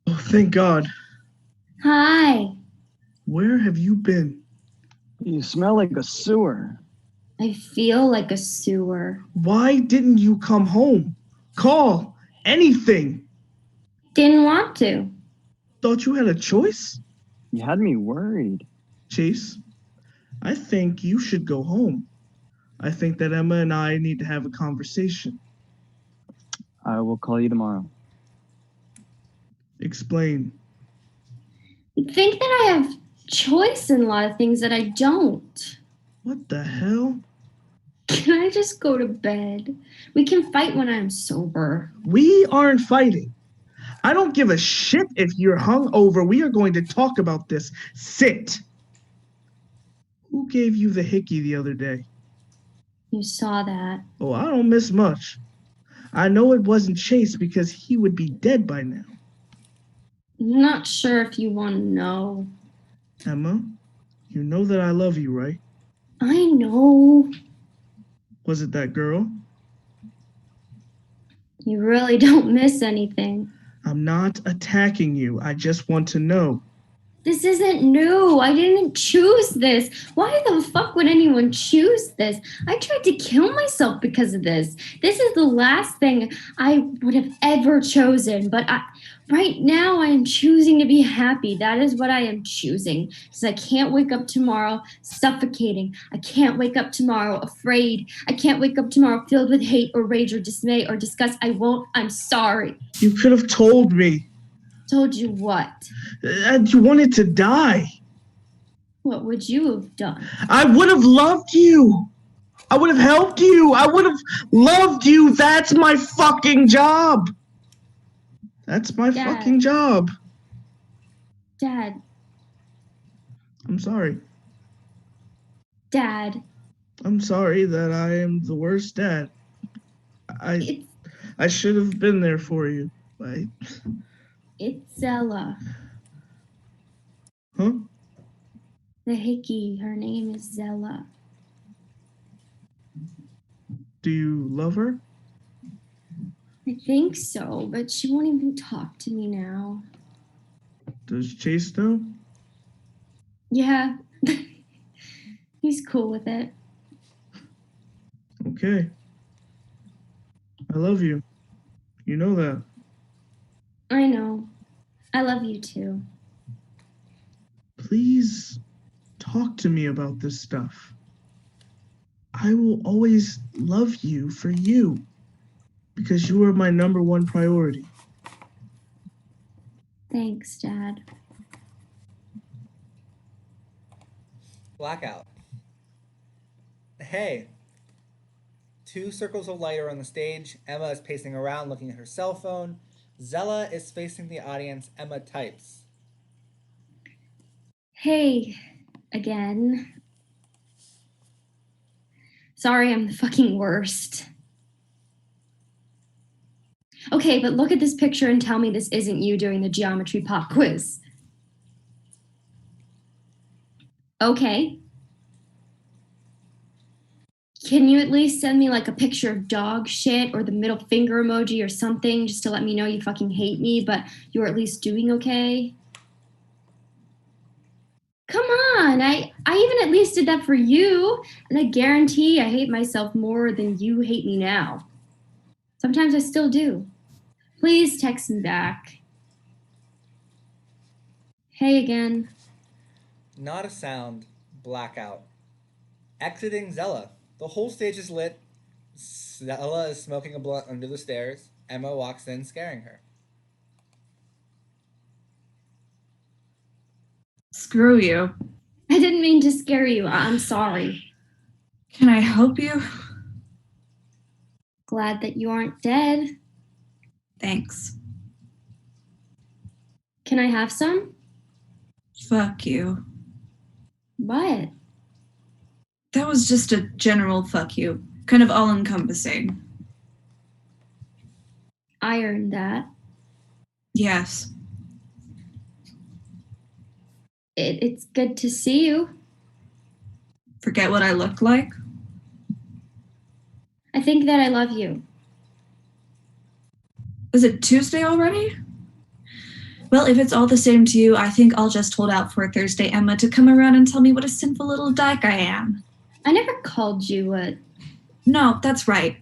Oh, thank God. Hi. Where have you been? You smell like a sewer. I feel like a sewer. Why didn't you come home? Call. Anything. Didn't want to. Thought you had a choice? You had me worried. Chase, I think you should go home. I think that Emma and I need to have a conversation. I will call you tomorrow. Explain. You think that I have choice in a lot of things that I don't. What the hell? Can I just go to bed? We can fight when I'm sober. We aren't fighting. I don't give a shit if you're hungover. We are going to talk about this. Sit. Who gave you the hickey the other day? You saw that. Oh, I don't miss much. I know it wasn't Chase because he would be dead by now. I'm not sure if you want to know. Emma, you know that I love you, right? I know. Was it that girl? You really don't miss anything. I'm not attacking you. I just want to know. This isn't new. I didn't choose this. Why the fuck would anyone choose this? I tried to kill myself because of this. This is the last thing I would have ever chosen. But right now I am choosing to be happy. That is what I am choosing. Because I can't wake up tomorrow suffocating. I can't wake up tomorrow afraid. I can't wake up tomorrow filled with hate or rage or dismay or disgust. I won't. I'm sorry. You could have told me. Told you what? You wanted to die. What would you have done? I would have loved you. I would have helped you. I would have loved you. That's my fucking job. That's my Dad. fucking job. Dad. I'm sorry. Dad. I'm sorry that I am the worst dad. I should have been there for you. It's Zella. Huh? The hickey. Her name is Zella. Do you love her? I think so, but she won't even talk to me now. Does Chase know? Yeah. He's cool with it. Okay. I love you. You know that. I know. I love you too. Please talk to me about this stuff. I will always love you for you because you are my number one priority. Thanks, Dad. Blackout. Hey. Two circles of light are on the stage. Emma is pacing around looking at her cell phone. Zella is facing the audience. Emma types. Hey, again. Sorry, I'm the fucking worst. Okay, but look at this picture and tell me this isn't you doing the geometry pop quiz. Okay. Can you at least send me like a picture of dog shit or the middle finger emoji or something just to let me know you fucking hate me, but you're at least doing okay? Come on, I even at least did that for you, and I guarantee I hate myself more than you hate me now. Sometimes I still do. Please text me back. Hey again. Not a sound. Blackout. Exiting Zella. The whole stage is lit. Zella is smoking a blunt under the stairs. Emma walks in, scaring her. Screw you. I didn't mean to scare you. I'm sorry. Can I help you? Glad that you aren't dead. Thanks. Can I have some? Fuck you. What? That was just a general fuck you, kind of all encompassing. I earned that. Yes. It's good to see you. Forget what I look like? I think that I love you. Is it Tuesday already? Well, if it's all the same to you, I think I'll just hold out for Thursday Emma to come around and tell me what a sinful little dyke I am. I never called you a... No, that's right.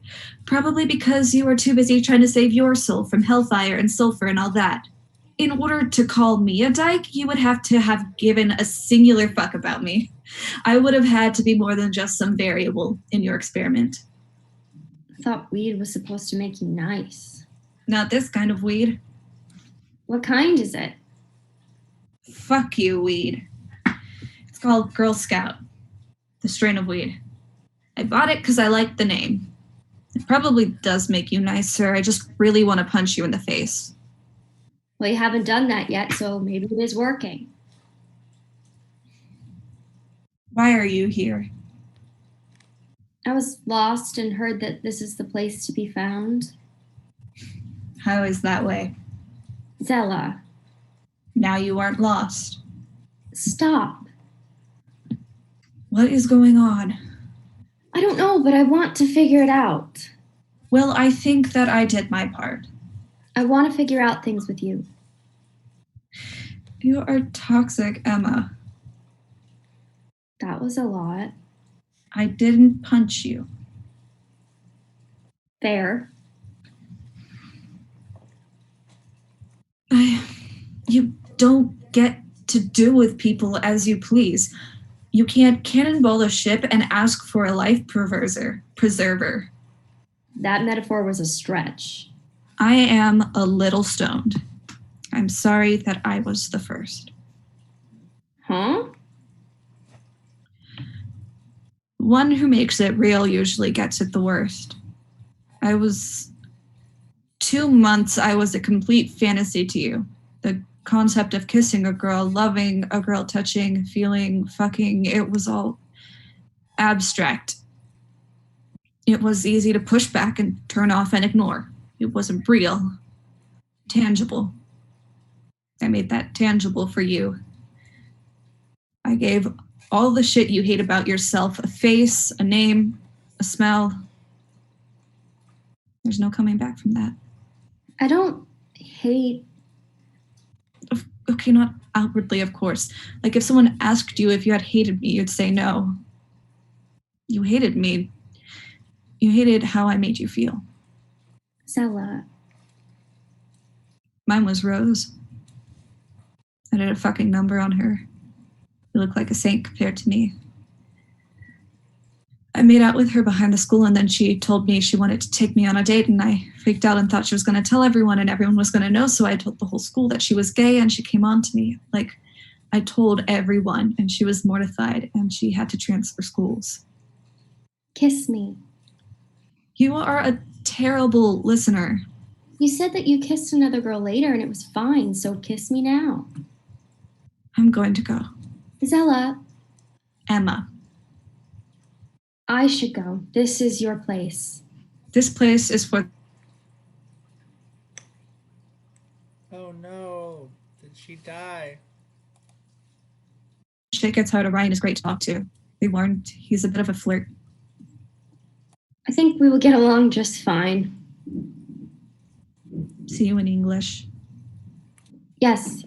Probably because you were too busy trying to save your soul from hellfire and sulfur and all that. In order to call me a dyke, you would have to have given a singular fuck about me. I would have had to be more than just some variable in your experiment. I thought weed was supposed to make you nice. Not this kind of weed. What kind is it? Fuck you, weed. It's called Girl Scout, the strain of weed. I bought it because I liked the name. It probably does make you nicer. I just really want to punch you in the face. Well, you haven't done that yet, so maybe it is working. Why are you here? I was lost and heard that this is the place to be found. How is that way? Zella, Now you aren't lost. stop. What is going on? I don't know, but I want to figure it out. Well, I think that I did my part. I want to figure out things with you. You are toxic, Emma. That was a lot. I didn't punch you. Fair. You don't get to do with people as you please. You can't cannonball a ship and ask for a life preserver. That metaphor was a stretch. I am a little stoned. I'm sorry that I was the first. Huh? One who makes it real usually gets it the worst. 2 months, I was a complete fantasy to you. The concept of kissing a girl, loving a girl, touching, feeling, fucking, it was all abstract. It was easy to push back and turn off and ignore. It wasn't real, tangible. I made that tangible for you. I gave all the shit you hate about yourself a face, a name, a smell. There's no coming back from that. I don't hate... Okay, not outwardly, of course. Like if someone asked you if you had hated me, you'd say no. You hated me. You hated how I made you feel. Zella. Mine was Rose. I did a fucking number on her. You look like a saint compared to me. I made out with her behind the school and then she told me she wanted to take me on a date and I freaked out and thought she was going to tell everyone and everyone was going to know. So I told the whole school that she was gay and she came on to me. Like I told everyone and she was mortified and she had to transfer schools. Kiss me. You are a terrible listener. You said that you kissed another girl later and it was fine, so kiss me now. I'm going to go. Zella, Emma. I should go. This is your place. This place is for... Oh no, did she die? Shay gets harder. Ryan is great to talk to. They warned he's a bit of a flirt. I think we will get along just fine. See you in English. Yes,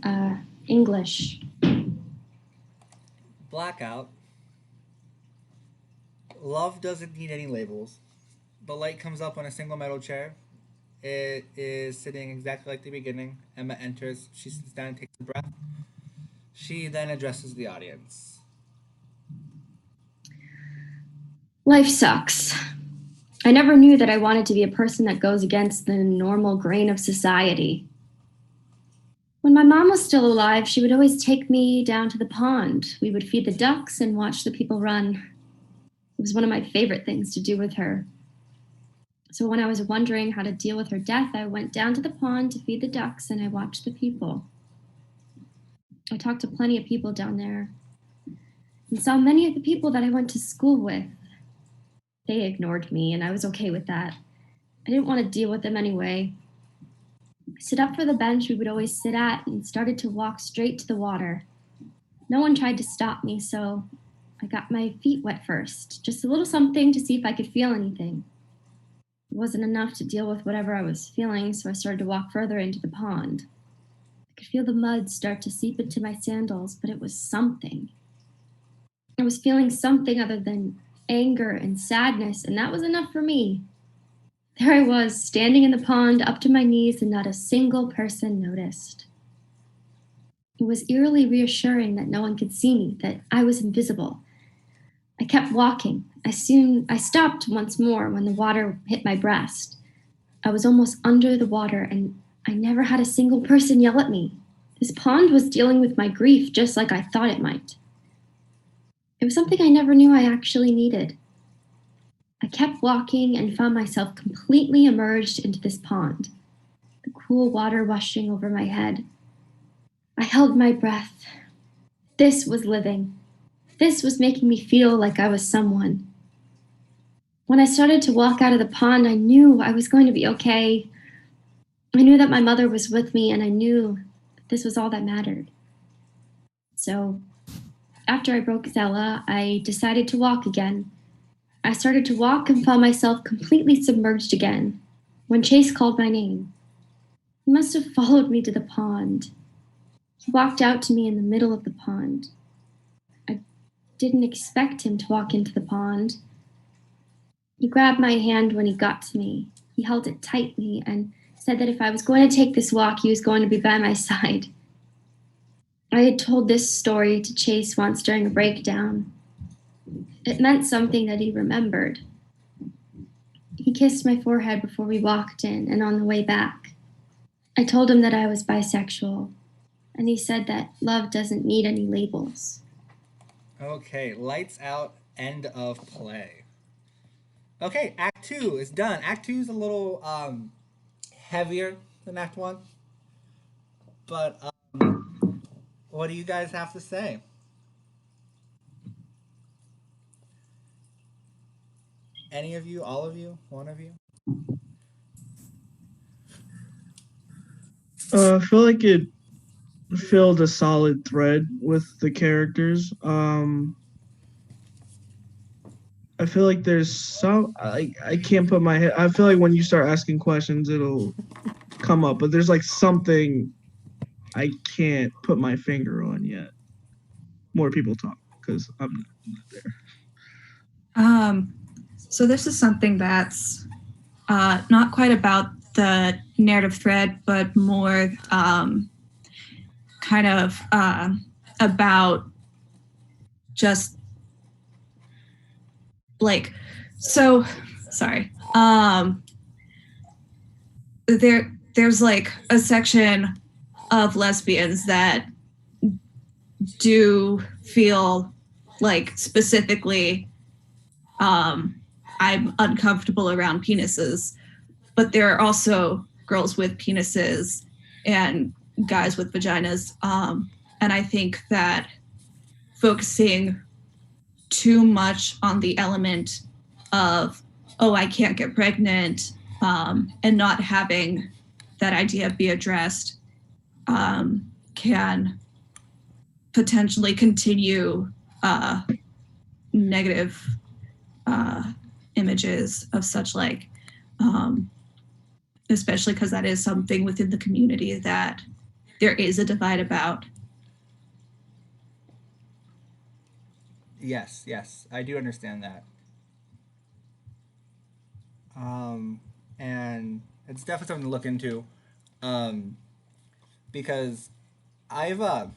English. Blackout. Love doesn't need any labels. The light comes up on a single metal chair. It is sitting exactly like the beginning. Emma enters. She sits down and takes a breath. She then addresses the audience. Life sucks. I never knew that I wanted to be a person that goes against the normal grain of society. When my mom was still alive, she would always take me down to the pond. We would feed the ducks and watch the people run. It was one of my favorite things to do with her. So when I was wondering how to deal with her death, I went down to the pond to feed the ducks and I watched the people. I talked to plenty of people down there. and saw many of the people that I went to school with. They ignored me, and I was okay with that. I didn't want to deal with them anyway. I stood up for the bench we would always sit at and started to walk straight to the water. No one tried to stop me, so I got my feet wet first, just a little something to see if I could feel anything. It wasn't enough to deal with whatever I was feeling, so I started to walk further into the pond. I could feel the mud start to seep into my sandals, but it was something. I was feeling something other than anger and sadness, and that was enough for me. There I was, standing in the pond up to my knees, and not a single person noticed. It was eerily reassuring that no one could see me, that I was invisible. I kept walking. I stopped once more when the water hit my breast. I was almost under the water, and I never had a single person yell at me. This pond was dealing with my grief just like I thought it might. It was something I never knew I actually needed. I kept walking and found myself completely immersed into this pond, the cool water washing over my head. I held my breath. This was living. This was making me feel like I was someone. When I started to walk out of the pond, I knew I was going to be okay. I knew that my mother was with me, and I knew that this was all that mattered. So, after I broke Zella, I decided to walk again. I started to walk and found myself completely submerged again when Chase called my name. He must have followed me to the pond. He walked out to me in the middle of the pond. I didn't expect him to walk into the pond. He grabbed my hand when he got to me. He held it tightly and said that if I was going to take this walk, he was going to be by my side. I had told this story to Chase once during a breakdown. It meant something that he remembered. He kissed my forehead before we walked in and on the way back. I told him that I was bisexual, and he said that love doesn't need any labels. Okay, lights out, end of play. Okay, Act 2 is done. Act 2 is a little heavier than Act 1. But what do you guys have to say? Any of you, all of you, one of you? I feel like it filled a solid thread with the characters. I feel like there's some I can't put my head. I feel like when you start asking questions, it'll come up, but there's like something I can't put my finger on yet. More people talk because I'm not there. So this is something that's not quite about the narrative thread, but more kind of about just like, so sorry. There's like a section of lesbians that do feel like specifically I'm uncomfortable around penises, but there are also girls with penises and guys with vaginas. And I think that focusing too much on the element of, oh, I can't get pregnant, and not having that idea be addressed can potentially continue negative images of such like, especially because that is something within the community that there is a divide about. Yes, I do understand that. And it's definitely something to look into, because I've I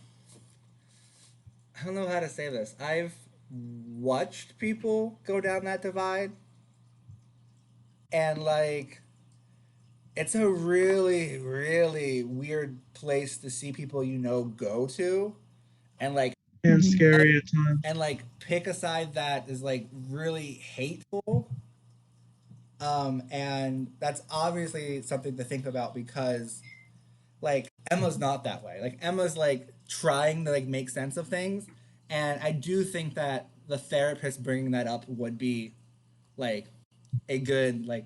don't know how to say this. I've watched people go down that divide, and like, it's a really, really weird place to see people go to, and like, And scary at times. and like pick a side that is like really hateful. And that's obviously something to think about, because like Emma's not that way. Like Emma's like trying to like make sense of things, And I do think that the therapist bringing that up would be like a good like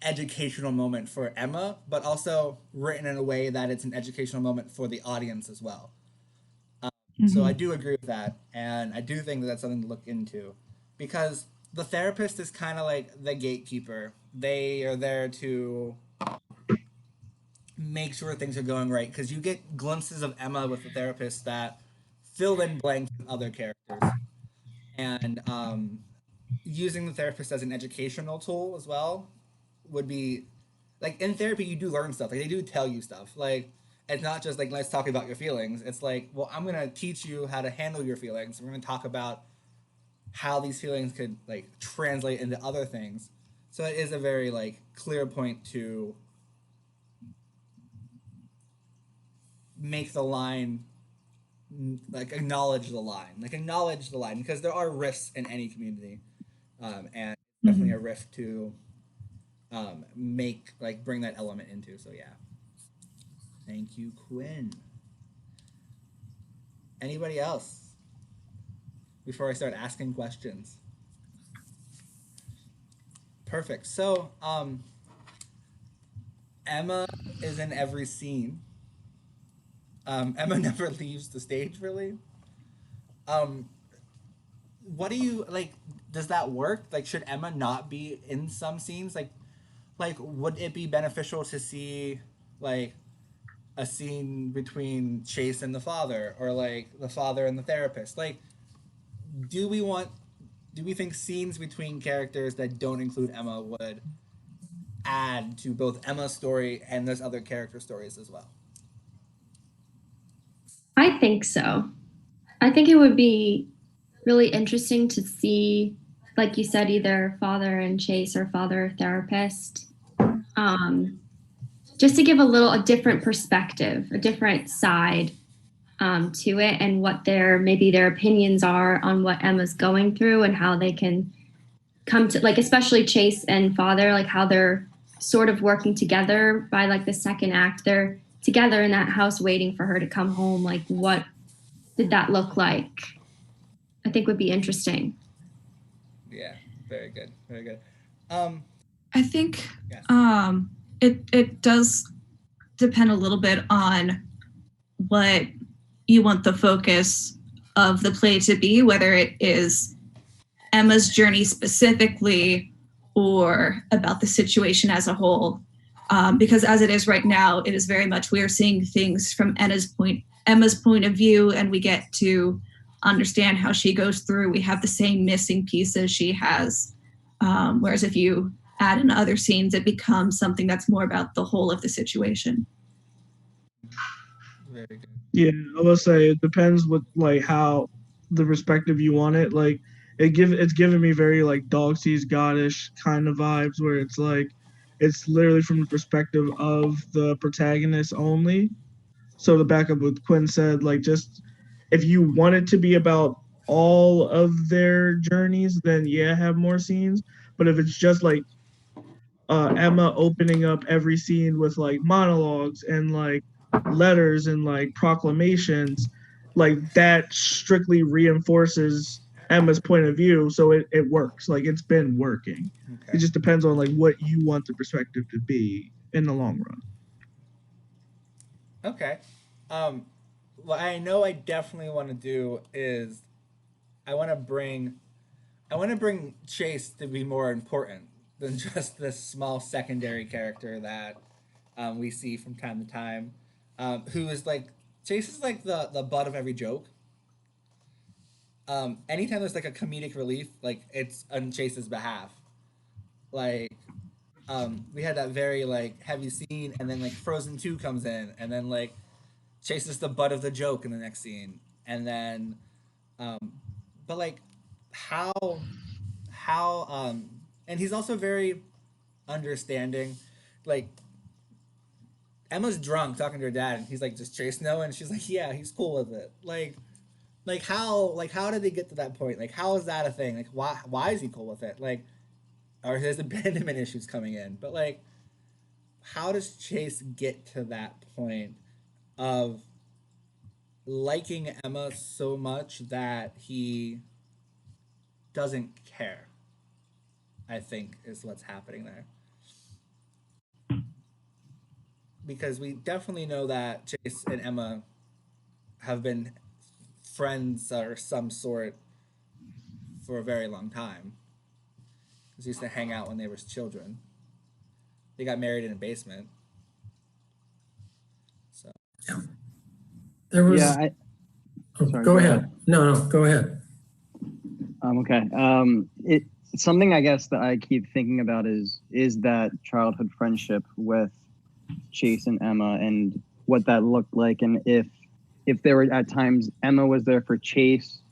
educational moment for Emma, but also written in a way that it's an educational moment for the audience as well. So I do agree with that, and I do think that that's something to look into, because the therapist is kind of like the gatekeeper. They are there to make sure things are going right, because you get glimpses of Emma with the therapist that fill in blanks with other characters, and using the therapist as an educational tool as well would be like, in therapy you do learn stuff, like they do tell you stuff, like it's not just like let's talk about your feelings. It's like, well, I'm gonna teach you how to handle your feelings. We're gonna talk about how these feelings could like translate into other things. So it is a very like clear point to make the line, like acknowledge the line, because there are rifts in any community, and definitely a rift to make like bring that element into. So yeah, thank you, Quinn. Anybody else before I start asking questions? Perfect. So Emma is in every scene. Emma never leaves the stage really. Um, what do you like? Does that work? Like, should Emma not be in some scenes? Like would it be beneficial to see like a scene between Chase and the father, or like the father and the therapist? Like, do we want? Do we think scenes between characters that don't include Emma would add to both Emma's story and those other character stories as well? I think so. I think it would be really interesting to see, like you said, either father and Chase or father therapist, just to give a different perspective, a different side to it, and what maybe their opinions are on what Emma's going through, and how they can come to, like, especially Chase and father, like how they're sort of working together by like the second act. They're together in that house waiting for her to come home. Like, what did that look like? I think would be interesting. Yeah, very good, very good. I think Yes. it does depend a little bit on what you want the focus of the play to be, whether it is Emma's journey specifically or about the situation as a whole. Because as it is right now, it is very much we are seeing things from Emma's point of view, and we get to understand how she goes through. We have the same missing pieces she has. Whereas if you add in other scenes, it becomes something that's more about the whole of the situation. Very good. Yeah, I will say it depends with like how the perspective you want it. Like it's giving me very like Dog Sees Godish kind of vibes, where it's like it's literally from the perspective of the protagonist only. So to back up what Quinn said, like, just if you want it to be about all of their journeys, then yeah, have more scenes. But if it's just like Emma opening up every scene with like monologues and like letters and like proclamations, like that strictly reinforces Emma's point of view. So it works. Like, it's been working. Okay. It just depends on like what you want the perspective to be in the long run. Okay. What I know I definitely want to do is I want to bring Chase to be more important than just this small secondary character that we see from time to time, who is like Chase is like the butt of every joke. Anytime there's like a comedic relief, like it's on Chase's behalf. Like we had that very like heavy scene, and then like Frozen 2 comes in, and then like Chase is the butt of the joke in the next scene, and then but like how and he's also very understanding. Like, Emma's drunk talking to her dad, and he's like, "Does Chase know?" And she's like, "Yeah, he's cool with it." Like how did they get to that point? Like, how is that a thing? Like, why is he cool with it? Like, are his abandonment issues coming in? But like, how does Chase get to that point of liking Emma so much that he doesn't care, I think, is what's happening there. Because we definitely know that Chase and Emma have been friends or some sort for a very long time. Because they used to hang out when they were children. They got married in a basement. So There was. Yeah, Oh, sorry, go go ahead. ahead. No, go ahead. Okay. Something I guess that I keep thinking about is that childhood friendship with Chase and Emma, and what that looked like, and if there were at times Emma was there for Chase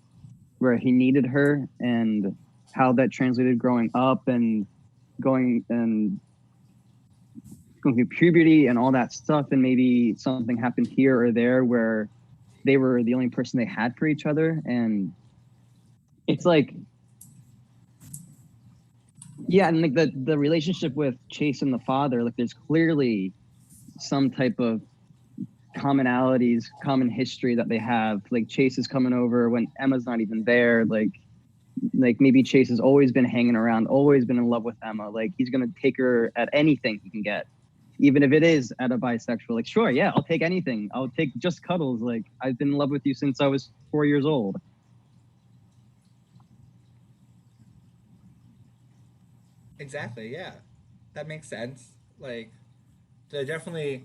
where he needed her, and how that translated growing up and going through puberty and all that stuff, and maybe something happened here or there where they were the only person they had for each other. And it's like, yeah, and like the relationship with Chase and the father, like there's clearly some type of commonalities, common history that they have. Like Chase is coming over when Emma's not even there. Like maybe Chase has always been hanging around, always been in love with Emma. Like he's gonna take her at anything he can get, even if it is at a bisexual. Like, sure, yeah, I'll take anything. I'll take just cuddles. Like I've been in love with you since I was 4 years old. exactly, yeah, that makes sense. Like they're definitely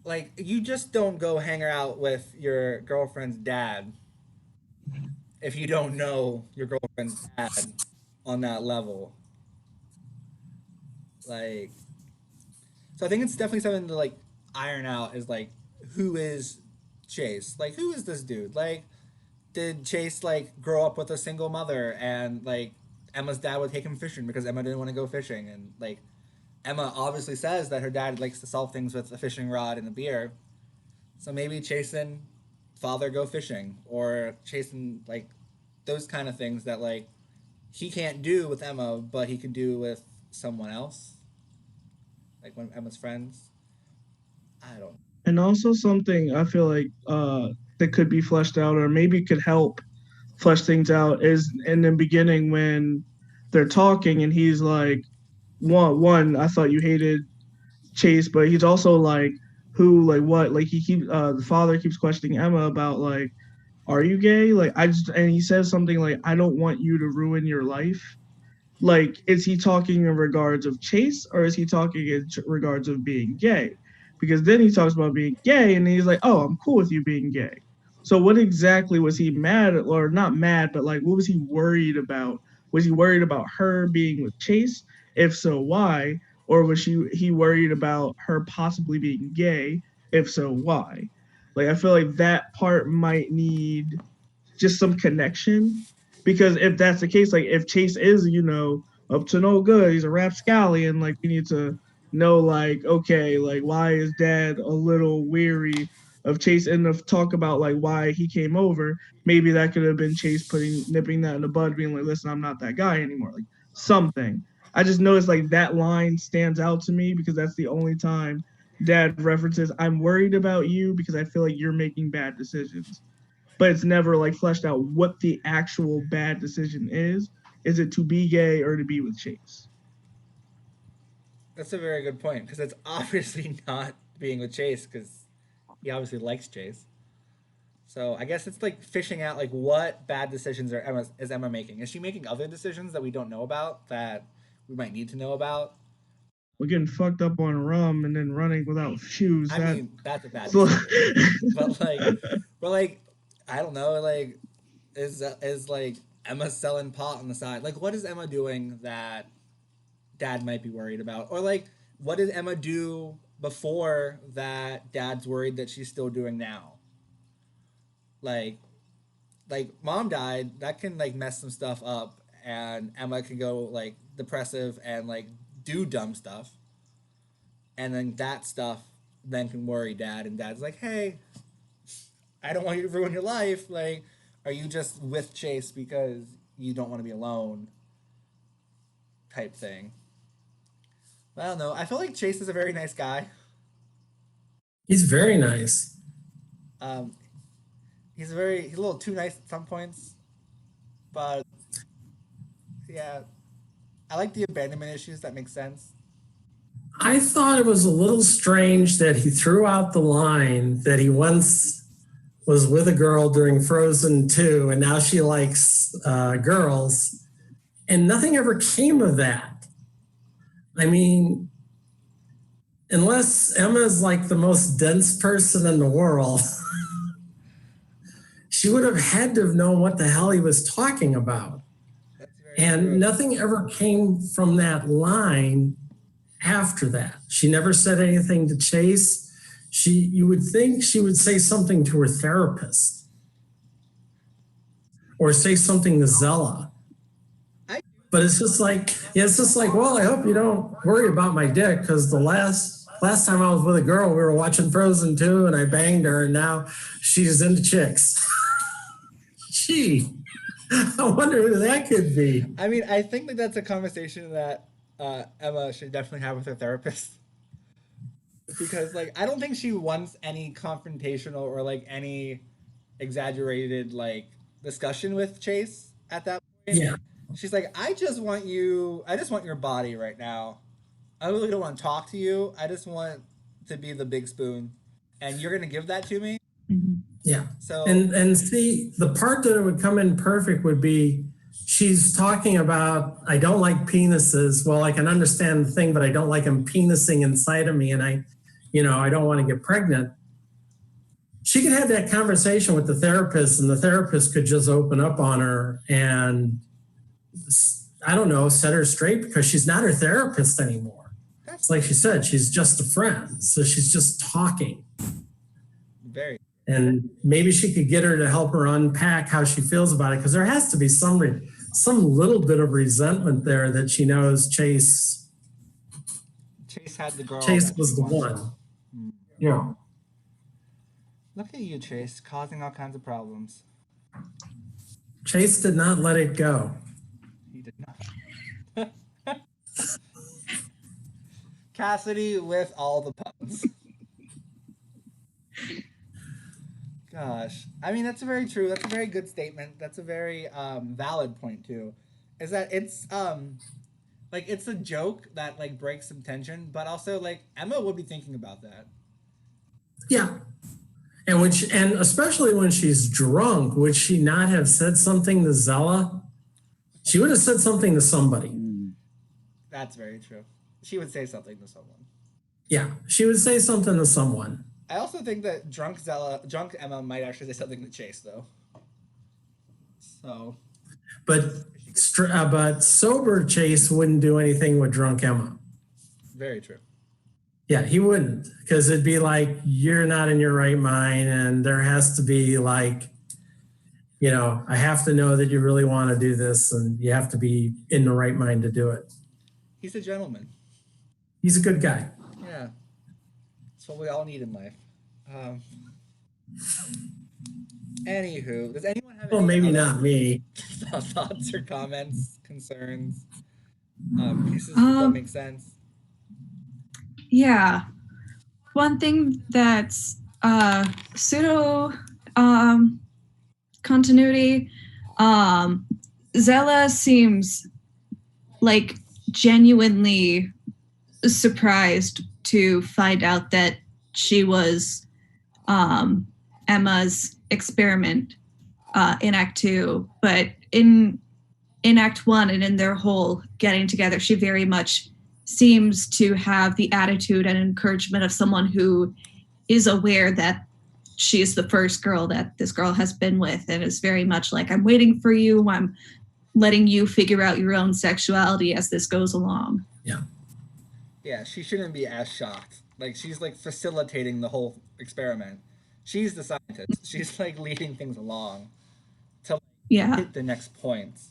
like you just don't go hang out with your girlfriend's dad if you don't know your girlfriend's dad on that level. Like, so I think it's definitely something to like iron out is like, who is Chase? Like, who is this dude? Like, did Chase like grow up with a single mother and like Emma's dad would take him fishing because Emma didn't want to go fishing, and like Emma obviously says that her dad likes to solve things with a fishing rod and a beer. So maybe Chase and father go fishing, or Chase and like those kind of things that like he can't do with Emma, but he can do with someone else, like one of Emma's friends. I don't. And also something I feel like that could be fleshed out, or maybe could help flesh things out, is in the beginning when they're talking and he's like, one, I thought you hated Chase, but he's also like, who, like what, like he keeps the father keeps questioning Emma about like, are you gay? Like I just, and he says something like, I don't want you to ruin your life. Like, is he talking in regards of Chase, or is he talking in regards of being gay? Because then he talks about being gay and he's like, oh, I'm cool with you being gay. So what exactly was he mad, or not mad, but like what was he worried about? Was he worried about her being with Chase? If so, why? Or was he worried about her possibly being gay? If so, why? Like I feel like that part might need just some connection. Because if that's the case, like if Chase is, up to no good, he's a rapscallion, like we need to know, like, okay, like why is dad a little weary of Chase, and to talk about like why he came over. Maybe that could have been Chase nipping that in the bud, being like, listen, I'm not that guy anymore. Like something. I just noticed like that line stands out to me because that's the only time dad references, I'm worried about you because I feel like you're making bad decisions, but it's never like fleshed out what the actual bad decision is. Is it to be gay or to be with Chase? That's a very good point because it's obviously not being with Chase because he obviously likes Chase. So I guess it's like fishing out like what bad decisions is Emma making? Is she making other decisions that we don't know about that we might need to know about? We're getting fucked up on rum and then running without shoes. I That mean, that's a bad so, decision. But like, I don't know. Like, is like Emma selling pot on the side? Like, what is Emma doing that Dad might be worried about? Or like, what did Emma do before that Dad's worried that she's still doing now? Like, Mom died. That can like mess some stuff up, and Emma can go like depressive and like do dumb stuff, and then that stuff then can worry Dad, and Dad's like, hey, I don't want you to ruin your life. Like, are you just with Chase because you don't want to be alone? Type thing. But I don't know. I feel like Chase is a very nice guy. He's very nice. Um, he's a little too nice at some points, but yeah, I like the abandonment issues. That makes sense. I thought it was a little strange that he threw out the line that he once was with a girl during Frozen 2 and now she likes girls, and nothing ever came of that. I mean, unless Emma's like the most dense person in the world, she would have had to have known what the hell he was talking about. That's very And true. nothing ever came from that line after that. She never said anything to Chase. You would think she would say something to her therapist or say something to Zella. But it's just like, well, I hope you don't worry about my dick, because the last time I was with a girl, we were watching Frozen 2 and I banged her, and now she's into chicks. Gee, I wonder who that could be. I mean, I think that that's a conversation that Emma should definitely have with her therapist. Because, like, I don't think she wants any confrontational or, like, any exaggerated, like, discussion with Chase at that point. Yeah. She's like, I just want your body right now. I really don't want to talk to you. I just want to be the big spoon. And you're going to give that to me? Yeah. So, And see, the part that it would come in perfect would be she's talking about, I don't like penises. Well, I can understand the thing, but I don't like them penising inside of me, and I don't want to get pregnant. She could have that conversation with the therapist, and the therapist could just open up on her and, I don't know, set her straight, because she's not her therapist anymore. It's like she said, she's just a friend. So she's just talking. very. And maybe she could get her to help her unpack how she feels about it, because there has to be some little bit of resentment there that she knows Chase Had the girl. Chase was the one. Yeah. Look at you, Chase, causing all kinds of problems. Chase did not let it go. He did not. Cassidy with all the puns. Gosh. I mean, that's very true. That's a very good statement. That's a very valid point, too. Is that it's like, it's a joke that, like, breaks some tension, but also, like, Emma would be thinking about that. Yeah. And especially when she's drunk, would she not have said something to Zella? She would have said something to somebody. That's very true. She would say something to someone. Yeah, she would say something to someone. I also think that drunk Emma might actually say something to Chase, though. So. But sober Chase wouldn't do anything with drunk Emma. Very true. Yeah, he wouldn't, because it'd be like, you're not in your right mind, and there has to be like, I have to know that you really want to do this, and you have to be in the right mind to do it. He's a gentleman. He's a good guy. Yeah. That's what we all need in life. Anywho, does anyone have Well, maybe not me. thoughts or comments, concerns, pieces that make sense? Yeah. One thing that's pseudo continuity, Zella seems like genuinely surprised to find out that she was Emma's experiment in Act 2, but in Act 1 and in their whole getting together, she very much seems to have the attitude and encouragement of someone who is aware that she is the first girl that this girl has been with, and is very much like, I'm waiting for you, I'm letting you figure out your own sexuality as this goes along. Yeah, she shouldn't be as shocked. Like, she's like facilitating the whole experiment. She's the scientist. She's like leading things along to hit the next points.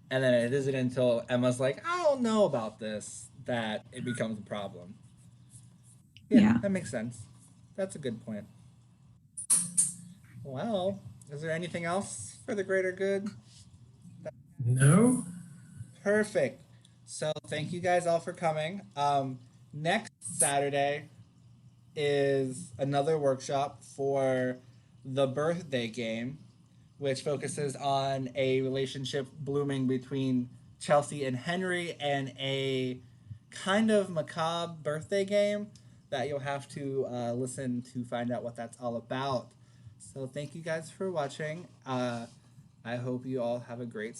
And then it isn't until Emma's like, I don't know about this, that it becomes a problem. Yeah, that makes sense. That's a good point. Well, is there anything else for the greater good? No. Perfect. So thank you guys all for coming. Next Saturday, is another workshop for the birthday game, which focuses on a relationship blooming between Chelsea and Henry and a kind of macabre birthday game that you'll have to listen to find out what that's all about. So thank you guys for watching. I hope you all have a great